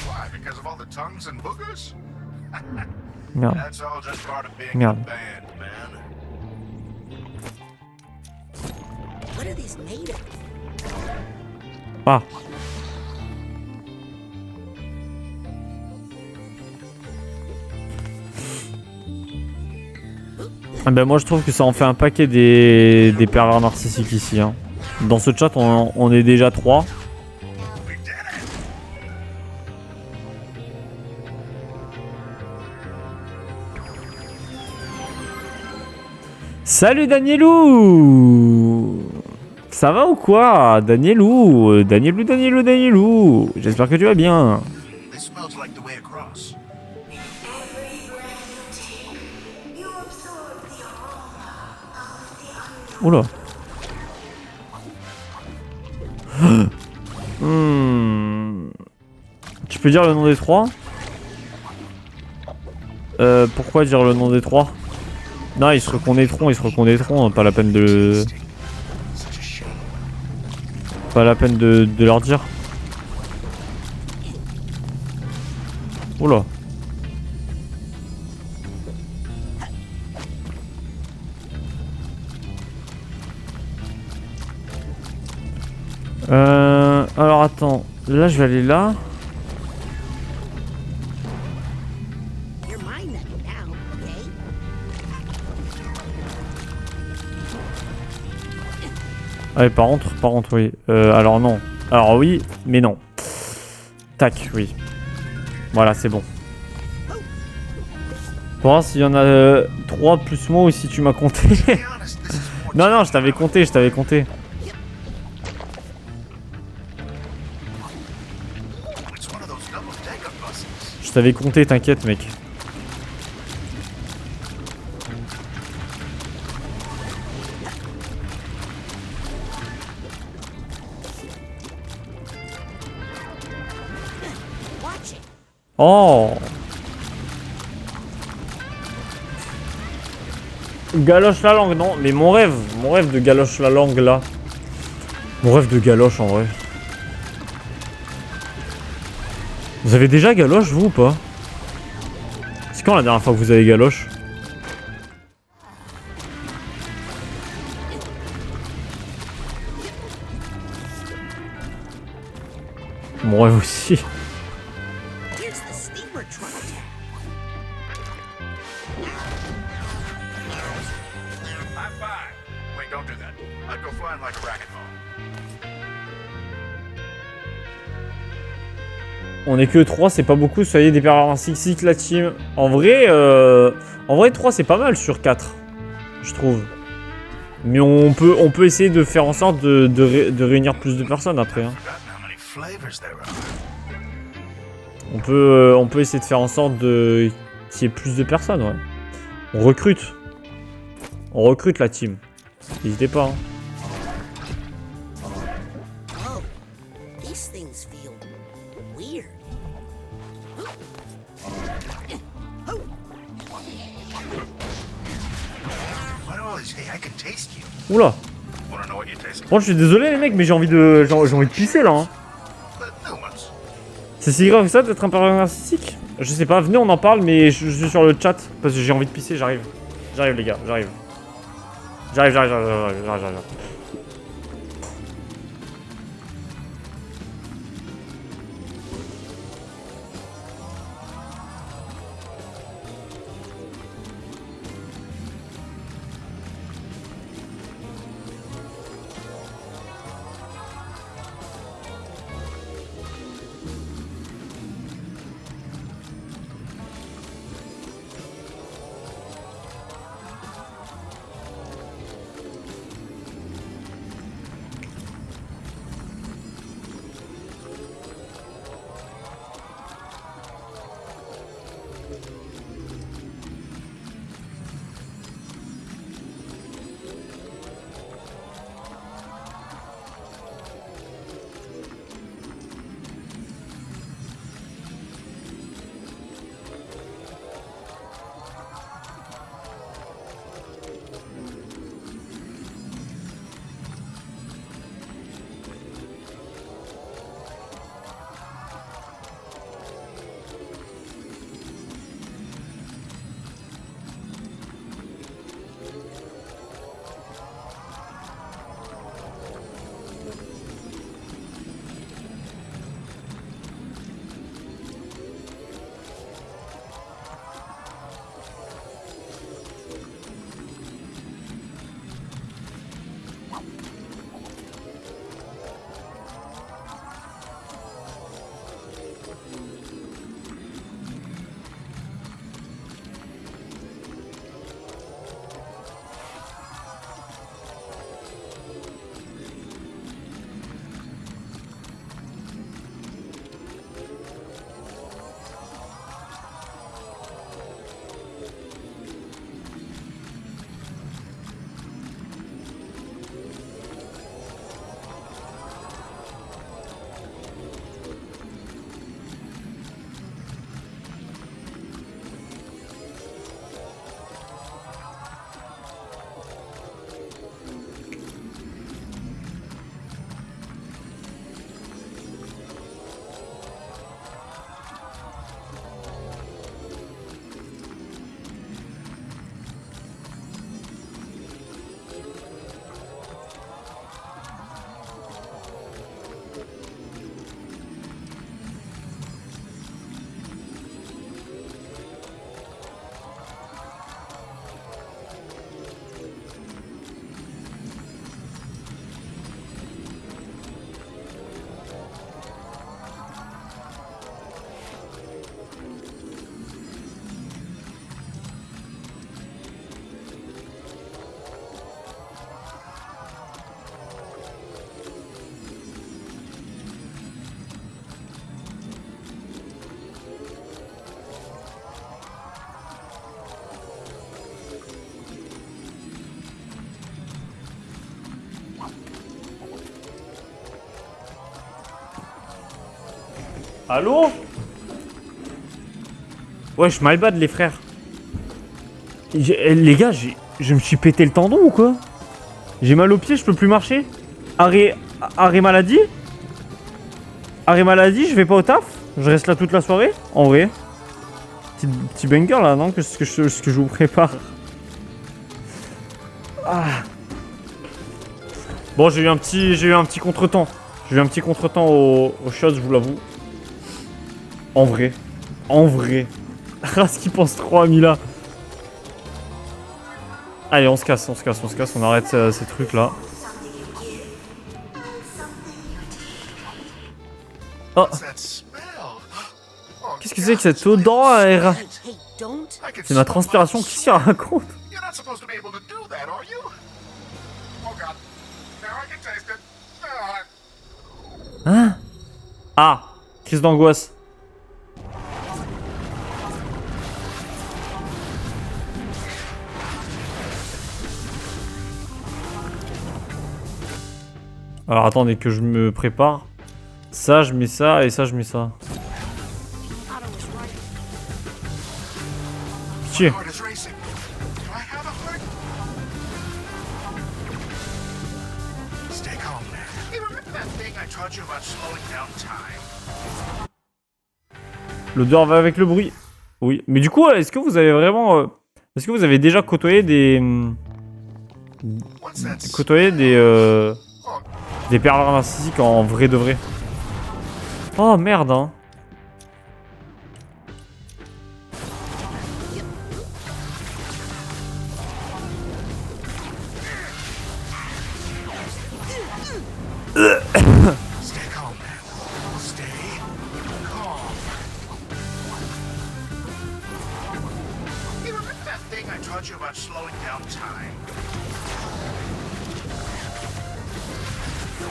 [SPEAKER 7] Why? Because of all the tongues and boogers?
[SPEAKER 1] Merde.
[SPEAKER 7] That's all just part of being
[SPEAKER 1] Merde.
[SPEAKER 7] in a band, man.
[SPEAKER 3] What are these made of?
[SPEAKER 1] Ah. Ah ben moi je trouve que ça en fait un paquet des pervers narcissiques ici, hein. Dans ce chat on est déjà 3. Salut Danielou! Ça va ou quoi? Danielou, j'espère que tu vas bien.
[SPEAKER 7] This smells like the way across.
[SPEAKER 1] Oula. Tu peux dire le nom des 3? Pourquoi dire le nom des 3? Non, ils se reconnaîtront, pas la peine de... Pas la peine de leur dire. Oula. Alors attends, là je vais aller là.
[SPEAKER 3] You're mine now, okay?
[SPEAKER 1] Ouais, par contre, oui. Alors non. Alors oui, mais non. Tac, oui. Voilà, c'est bon. Pour voir s'il y en a 3 plus moi ou si tu m'as compté. Non, non, je t'avais compté, je t'avais compté. Je t'avais compté, t'inquiète, mec. Oh! Galoche la langue, non? Mais mon rêve de galoche la langue là. Mon rêve de galoche en vrai. Vous avez déjà galoche vous ou pas? C'est quand la dernière fois que vous avez galoche? Mon rêve aussi.
[SPEAKER 3] Here's the steamer truck tag.
[SPEAKER 7] High five. Wait, don't do that. I'd go flying like a racquetball.
[SPEAKER 1] On est que 3, c'est pas beaucoup, soyez des pervers narcissiques la team. En vrai 3 c'est pas mal sur 4, je trouve. Mais on peut essayer de faire en sorte de réunir plus de personnes après. Hein. On peut essayer de faire en sorte qu'il y ait plus de personnes, ouais. On recrute la team. N'hésitez pas. Hein.
[SPEAKER 3] Oh, these things feel weird.
[SPEAKER 1] Oula. Bon, je suis désolé les mecs, mais j'ai envie de pisser là. Hein. C'est si grave que ça d'être un pervers narcissique? Je sais pas, venez on en parle, mais je suis sur le chat parce que j'ai envie de pisser, j'arrive. J'arrive les gars, j'arrive. J'arrive. Allô? Wesh, my bad les frères. Les gars, je me suis pété le tendon ou quoi? J'ai mal au pied, je peux plus marcher. Arrêt maladie? Arrêt maladie, je vais pas au taf? Je reste là toute la soirée? En vrai. Petit banger là, non? Ce que je vous prépare. Ah. Bon, j'ai eu un petit contretemps. J'ai eu un petit contretemps au shot, je vous l'avoue. En vrai. En vrai. Ah, ce qu'il pense trop à Mila. Allez, on se casse, on arrête ces trucs là. Oh. Qu'est-ce que c'est que cette odeur? C'est ma transpiration qui s'y raconte. Hein? Ah, crise d'angoisse. Alors attendez que je me prépare. Ça, je mets ça et ça, je mets ça. Pitié. L'odeur va avec le bruit. Oui, mais du coup, est-ce que vous avez vraiment... est-ce que vous avez déjà côtoyé des... des pervers narcissiques en vrai de vrai? Oh merde hein.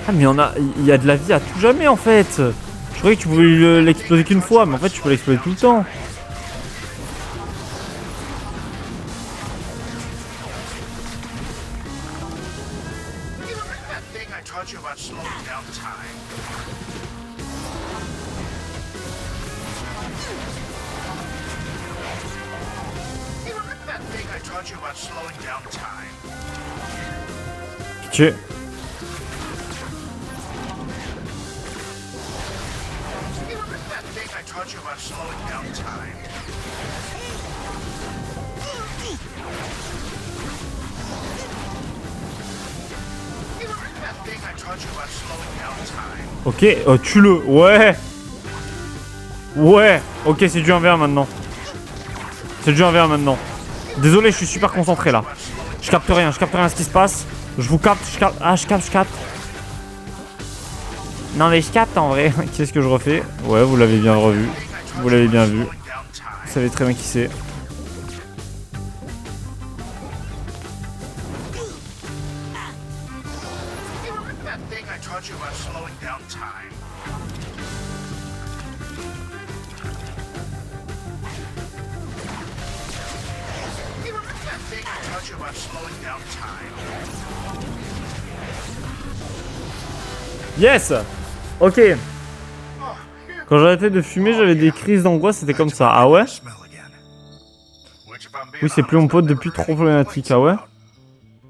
[SPEAKER 1] Ah mais il y a de la vie à tout jamais en fait. Je croyais que tu pouvais l'exploser qu'une fois, mais en fait tu peux l'exploser tout le temps. Pitié. Ok, tue-le, ouais. Ouais, ok, c'est du 1v1 maintenant. C'est du 1v1 maintenant. Désolé, je suis super concentré là. Je capte rien à ce qui se passe. Je vous capte, je capte. Ah, je capte. Non mais je capte en vrai. Qu'est-ce que je refais? Ouais, vous l'avez bien revu. Vous l'avez bien vu. Vous savez très bien qui c'est. Yes. Ok. Quand j'arrêtais de fumer, j'avais des crises d'angoisse, c'était comme ça. Ah ouais? Oui, c'est plus mon pote depuis, trop problématique. Ah ouais?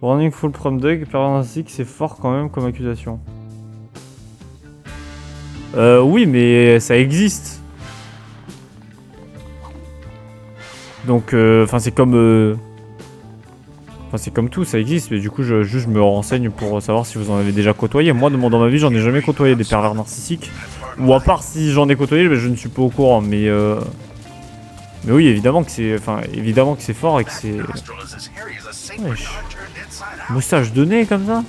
[SPEAKER 1] Warning full prom dog, pervers narcissique, c'est fort quand même comme accusation. Oui, mais ça existe. Donc, enfin, c'est comme... Enfin, c'est comme tout, ça existe, mais du coup, je me renseigne pour savoir si vous en avez déjà côtoyé. Moi, dans ma vie, j'en ai jamais côtoyé des pervers narcissiques. Ou à part si j'en ai côtoyé, je ne suis pas au courant, mais oui, évidemment que c'est... Enfin, évidemment que c'est fort et que c'est... Wesh. Moustache de nez, comme ça?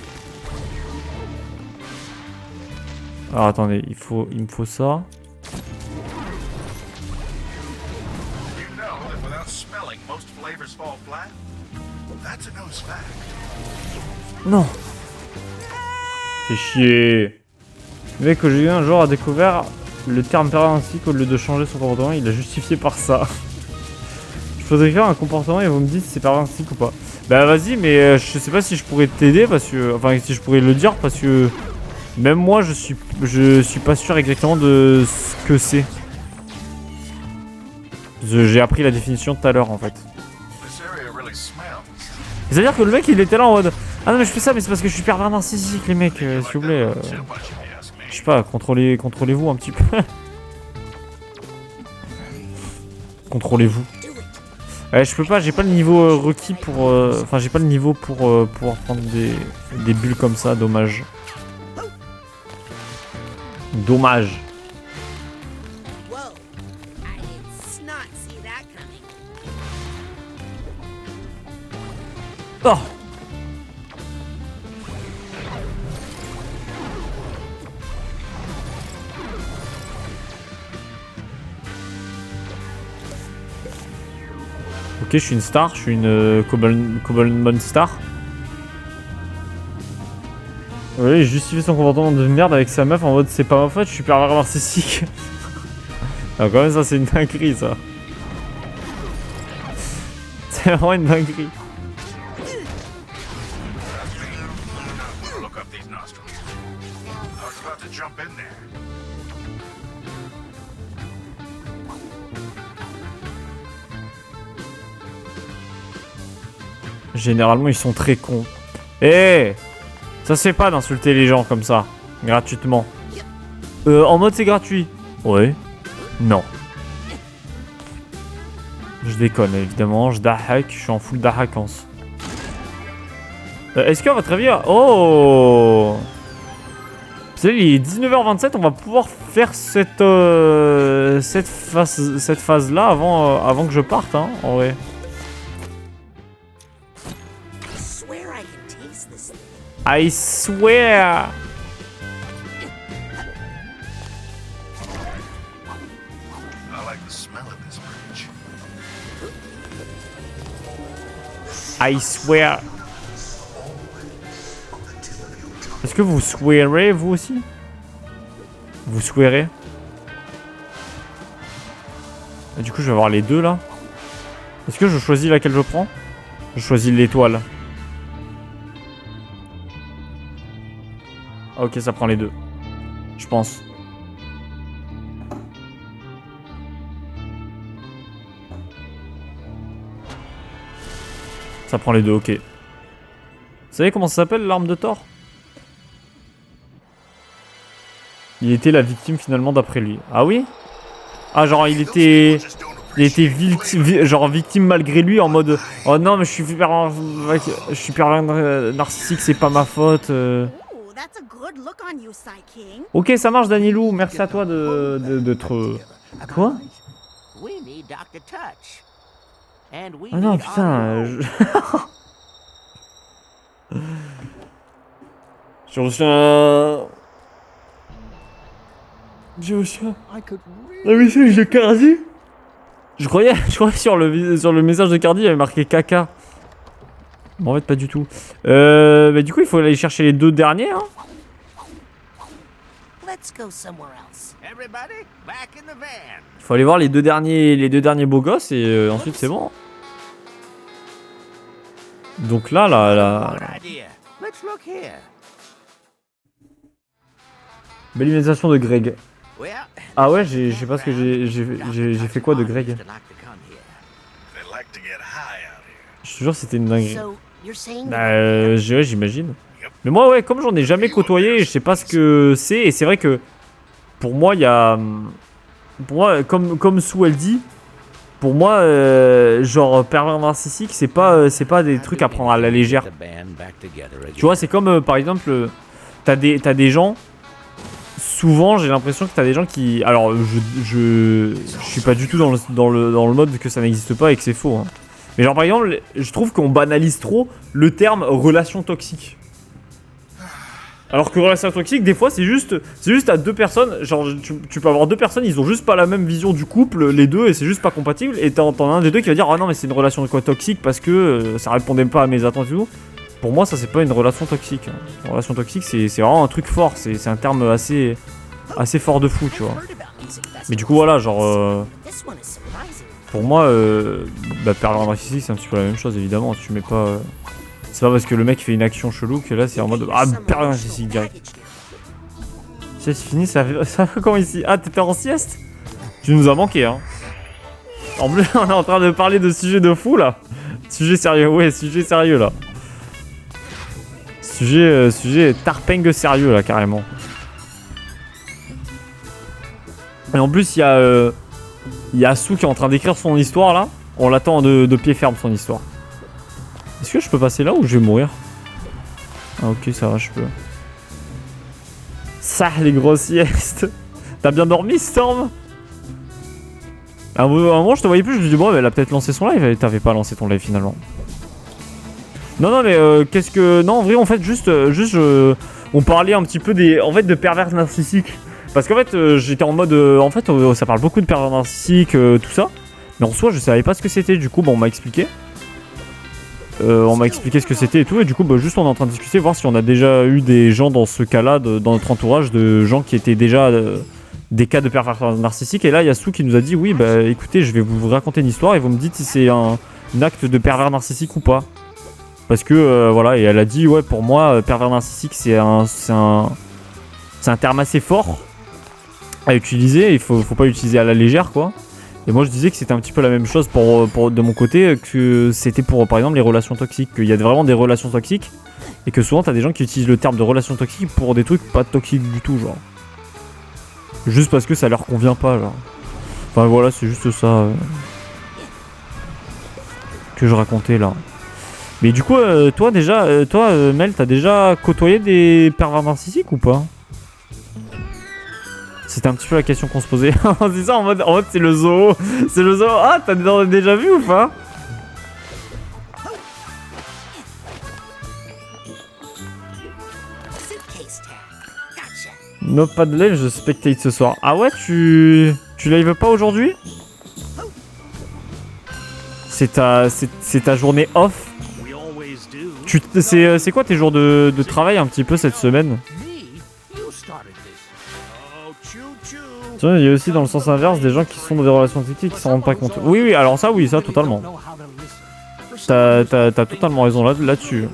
[SPEAKER 1] Alors, attendez, il me faut ça. Non. Fais chier. Le mec que j'ai eu un jour a découvert le terme pervers narcissique, au lieu de changer son comportement, il l'a justifié par ça. Je faudrait faire un comportement et vous me dites si c'est pervers narcissique ou pas. Bah vas-y, mais je sais pas si je pourrais t'aider parce que... Enfin, si je pourrais le dire parce que... Même moi, je suis pas sûr exactement de ce que c'est. J'ai appris la définition tout à l'heure en fait.
[SPEAKER 7] This area really smells.
[SPEAKER 1] C'est-à-dire que le mec il était là en mode ah non mais je fais ça mais c'est parce que je suis pervers narcissique les mecs, s'il vous plaît.
[SPEAKER 7] Too much, if you ask me.
[SPEAKER 1] Je sais pas, contrôlez-vous un petit peu. Contrôlez-vous. Je peux pas, j'ai pas le niveau requis pour... Enfin j'ai pas le niveau pour pouvoir prendre des bulles comme ça, dommage. Dommage.
[SPEAKER 3] Whoa. I did not see that coming.
[SPEAKER 1] Oh. Ok, je suis une star, je suis une Cobblemon star. Oui, il justifie son comportement de merde avec sa meuf en mode c'est pas ma faute, je suis pervers narcissique. Alors quand même ça c'est une dinguerie ça. C'est vraiment une dinguerie.
[SPEAKER 7] Look up these nostrils. I was about to jump in there.
[SPEAKER 1] Généralement ils sont très cons. Eh, ça se fait pas d'insulter les gens comme ça, gratuitement. En mode c'est gratuit. Ouais. Non. Je déconne évidemment, je dahak, je suis en full dahakance. Est-ce qu'à votre avis... Oh, vous savez, il est 19h27, on va pouvoir faire cette phase là avant que je parte, hein, en vrai. I swear.
[SPEAKER 7] I like the smell of this bridge.
[SPEAKER 1] I swear. Est-ce que vous swearez vous aussi? Vous swearez? Et du coup je vais avoir les deux là. Est-ce que je choisis laquelle je prends? Je choisis l'étoile. Ah, ok, ça prend les deux. Je pense. Ça prend les deux, ok. Vous savez comment ça s'appelle l'arme de Thor? Il était la victime finalement d'après lui. Ah oui? Ah genre il était genre victime malgré lui en mode oh non mais je suis pervers narcissique, c'est pas ma faute. Ok, ça marche Danilou, merci à toi d'être... Quoi? Ah non putain, j'ai reçu un... J'ai reçu un message de Cardi. Je croyais sur le message de Cardi il y avait marqué caca. Bon, en fait pas du tout. Bah, du coup il faut aller chercher les deux derniers hein. Il faut aller voir les deux derniers beaux gosses et ensuite c'est bon. Donc là. Belle imitation de Greg. Ah ouais, je sais pas ce que j'ai fait quoi de Greg. Je te jure c'était une dinguerie. Ouais, j'imagine. Mais moi ouais, comme j'en ai jamais côtoyé, je sais pas ce que c'est et c'est vrai que pour moi il y a... Pour moi, comme Sue elle dit, pour moi, genre pervers narcissique, c'est pas des trucs à prendre à la légère. Tu vois, c'est comme par exemple, t'as des gens. Souvent, j'ai l'impression que t'as des gens qui. Alors, je suis pas du tout dans le mode que ça n'existe pas et que c'est faux. Hein. Mais genre par exemple, je trouve qu'on banalise trop le terme relation toxique. Alors que relation toxique, des fois, c'est juste à deux personnes. Genre, tu peux avoir deux personnes, ils ont juste pas la même vision du couple, les deux, et c'est juste pas compatible. Et t'en as un des deux qui va dire, ah non, mais c'est une relation quoi toxique parce que ça répondait pas à mes attentes et tout. Pour moi, ça c'est pas une relation toxique. Une relation toxique, c'est vraiment un truc fort. C'est un terme assez fort de fou, tu vois. Mais du coup, voilà, genre. Pour moi, pervers narcissique, c'est un petit peu la même chose, évidemment. Tu mets pas. C'est pas parce que le mec fait une action chelou que là c'est en mode ah pervers narcissique direct. Sieste finie, ça va comment ici? Ah, t'étais en sieste? Tu nous as manqué, hein. En plus, on est en train de parler de sujets de fou, là. Sujet sérieux, ouais, sujet sérieux, là. Sujet tarpeng sérieux, là, carrément. Et en plus, il y a Sue qui est en train d'écrire son histoire, là. On l'attend de pied ferme, son histoire. Est-ce que je peux passer là ou je vais mourir? Ah, ok, ça va, je peux. Ça, les grosses siestes. T'as bien dormi, Storm? À un moment, je te voyais plus, je me dis, bon, elle a peut-être lancé son live. T'avais pas lancé ton live, finalement. Non, mais qu'est-ce que... Non, en vrai, en fait, on parlait un petit peu de pervers narcissiques. Parce qu'en fait, j'étais en mode... en fait, ça parle beaucoup de pervers narcissiques, tout ça. Mais en soi, je savais pas ce que c'était. Du coup, on m'a expliqué. On m'a expliqué ce que c'était et tout. Et du coup, juste on est en train de discuter, voir si on a déjà eu des gens dans ce cas-là, dans notre entourage, de gens qui étaient déjà des cas de pervers narcissiques. Et là, il y a Sue qui nous a dit, oui, bah écoutez, je vais vous raconter une histoire et vous me dites si c'est un acte de pervers narcissique ou pas. Parce que, voilà, et elle a dit, ouais, pour moi, pervers narcissique, c'est un terme assez fort à utiliser. Il faut pas l'utiliser à la légère, quoi. Et moi je disais que c'était un petit peu la même chose de mon côté, que c'était pour par exemple les relations toxiques, qu'il y a vraiment des relations toxiques, et que souvent t'as des gens qui utilisent le terme de relations toxiques pour des trucs pas toxiques du tout, genre. Juste parce que ça leur convient pas, genre. Enfin voilà, c'est juste ça que je racontais là. Mais du coup, toi Mel, t'as déjà côtoyé des pervers narcissiques ou pas? C'était un petit peu la question qu'on se posait. C'est ça, en mode c'est le zoo. C'est le zoo. Ah, t'as déjà vu ou pas? No, pas de live, je spectate ce soir. Ah ouais, tu live pas aujourd'hui? C'est ta journée off? C'est quoi tes jours de travail un petit peu cette semaine? Il y a aussi dans le sens inverse des gens qui sont dans des relations toxiques qui s'en rendent pas compte. Oui, alors ça, oui, ça, totalement. T'as totalement raison là-dessus.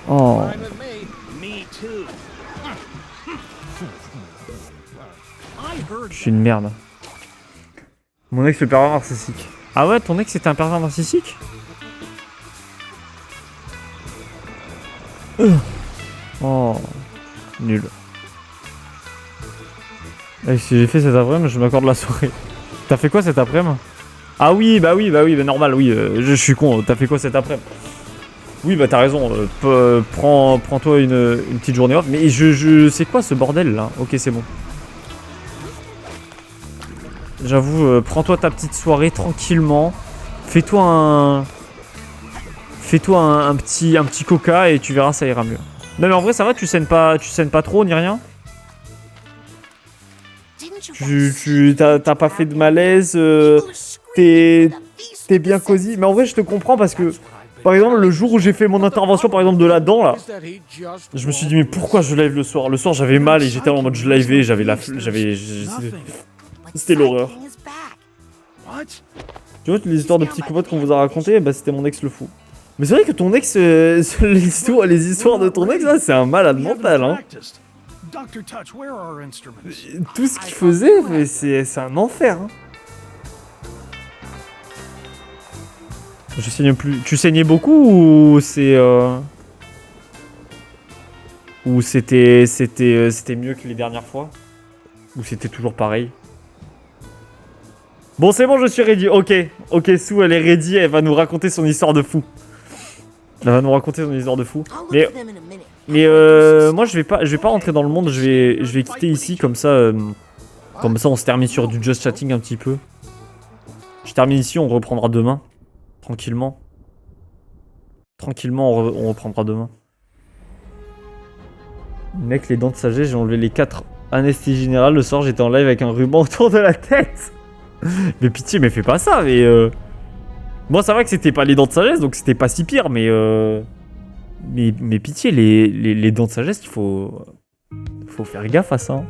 [SPEAKER 1] Oh. Je suis une merde. Mon ex, le pervers narcissique. Ah ouais, ton ex c'était un pervers narcissique? Oh, nul. Avec ce que j'ai fait cet après-midi, je m'accorde la soirée. T'as fait quoi cet après-midi? Ah oui, bah normal, oui, je suis con. T'as fait quoi cet après-midi? Oui, bah t'as raison. Prends-toi une petite journée off. Mais c'est quoi ce bordel là? Ok, c'est bon. J'avoue, prends-toi ta petite soirée tranquillement. Fais-toi un petit coca et tu verras, ça ira mieux. Non mais en vrai ça va, tu saignes pas trop ni rien? T'as pas fait de malaise, t'es bien cosy. Mais en vrai je te comprends parce que, par exemple, le jour où j'ai fait mon intervention par exemple de la dent là, je me suis dit mais pourquoi je live le soir? Le soir j'avais mal et j'étais en mode je livais, c'était l'horreur. Tu vois, les histoires de psychopathes qu'on vous a racontées, bah c'était mon ex le fou. Mais c'est vrai que ton ex, les histoires de ton ex, là, c'est un malade mental, hein. Tout ce qu'il faisait, c'est un enfer, hein. Je saigne plus. Tu saignais beaucoup ou c'est... Ou c'était mieux que les dernières fois? Ou c'était toujours pareil? Bon, c'est bon, je suis ready. Ok, Sue, elle est ready, elle va nous raconter son histoire de fou. Elle va nous raconter son histoire de fou. Mais moi, je vais pas rentrer dans le monde, je vais quitter ici, comme ça on se termine sur du just chatting un petit peu. Je termine ici, on reprendra demain. Tranquillement. Tranquillement, on reprendra demain. Mec, les dents de sagesse, j'ai enlevé les 4 anesthésies générales. Le soir, j'étais en live avec un ruban autour de la tête. Mais pitié, mais fais pas ça, mais... Bon, ça va que c'était pas les dents de sagesse, donc c'était pas si pire, mais pitié, les dents de sagesse, il faut faire gaffe à ça. Hein.